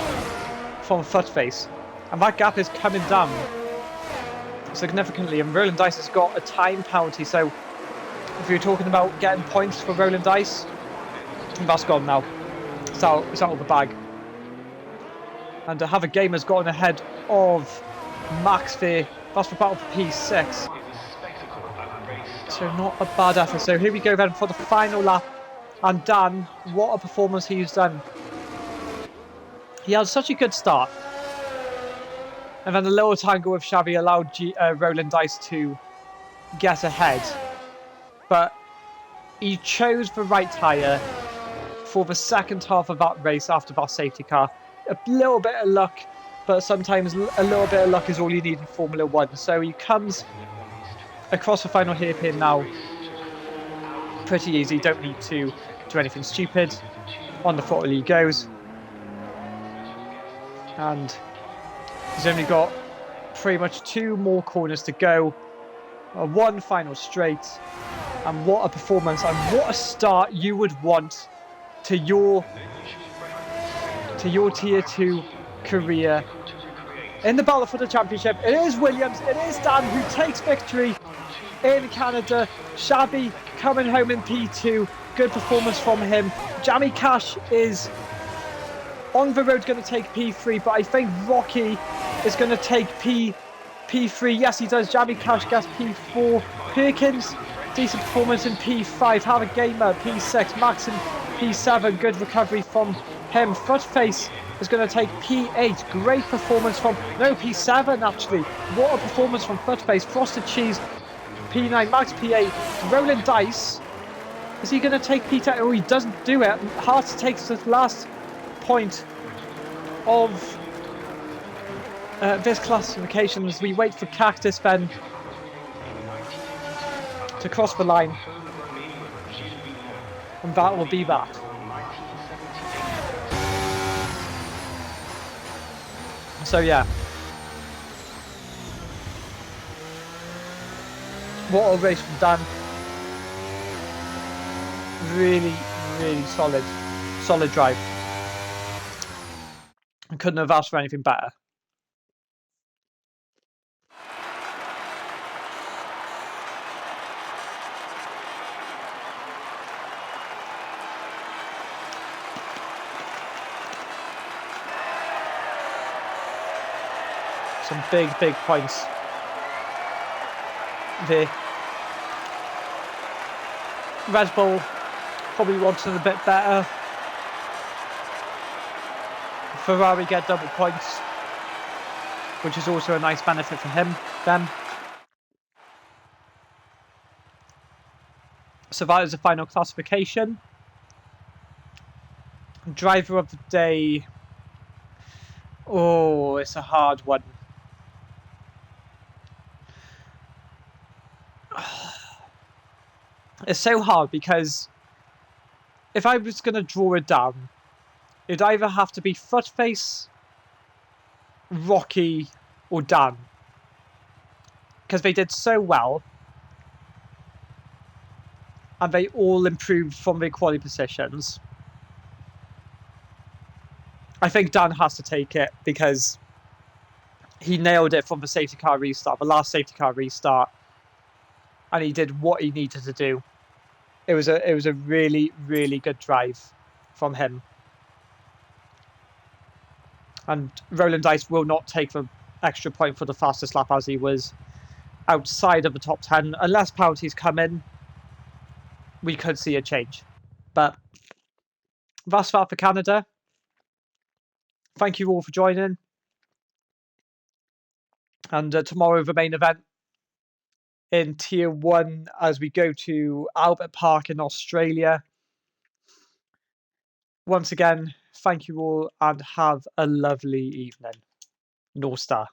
from Footface, and that gap is coming down significantly, and Rolling Dice has got a time penalty, so if you're talking about getting points for Rolling Dice, that's gone now. It's out of the bag. And to have a game has gotten ahead of Max there. That's for battle for P6. So not a bad effort. So here we go then for the final lap. And Dan, what a performance he's done. He had such a good start. And then the little tangle with Xavi allowed Rolling Dice to get ahead. But he chose the right tyre for the second half of that race after that safety car. A little bit of luck, but sometimes a little bit of luck is all you need in Formula 1. So he comes across the final hairpin now pretty easy. Don't need to do anything stupid. On the throttle he goes. And he's only got pretty much 2 more corners to go. One final straight. And what a performance and what a start you would want to your Tier 2 career in the battle for the championship. It is Williams, it is Dan who takes victory in Canada. Xavi coming home in P2. Good performance from him. Jammy Cash is on the road going to take P3, but I think Rocky is going to take P3. Yes, he does. Jammy Cash gets P4. Perkins, decent performance in P5. Have a gamer, P6. Max in P7. Good recovery from him. Footface is going to take P8. Great performance from... No, P7 actually. What a performance from Footface. Frosted Cheese, P9. Max P8. Rolling Dice. Is he going to take P10? Oh, he doesn't do it. Hart takes the last point of this classification as we wait for Cactus then to cross the line. And that will be that. So yeah. What a race from Dan. Really, really solid drive. I couldn't have asked for anything better. Some big points there. Red Bull probably wanted a bit better. Ferrari get double points. which is also a nice benefit for him. Then, so that is the final classification. Driver of the day. Oh, it's a hard one. It's so hard because if I was going to draw it down, it'd either have to be Footface, Rocky, or Dan. Because they did so well. And they all improved from their quality positions. I think Dan has to take it because he nailed it from the safety car restart, the last safety car restart. And he did what he needed to do. It was a really, really good drive from him. And Roland Dice will not take the extra point for the fastest lap as he was outside of the top 10. Unless penalties come in, we could see a change. But that's that for Canada. Thank you all for joining. And tomorrow, the main event in Tier 1 as we go to Albert Park in Australia. Once again, thank you all and have a lovely evening. North Star.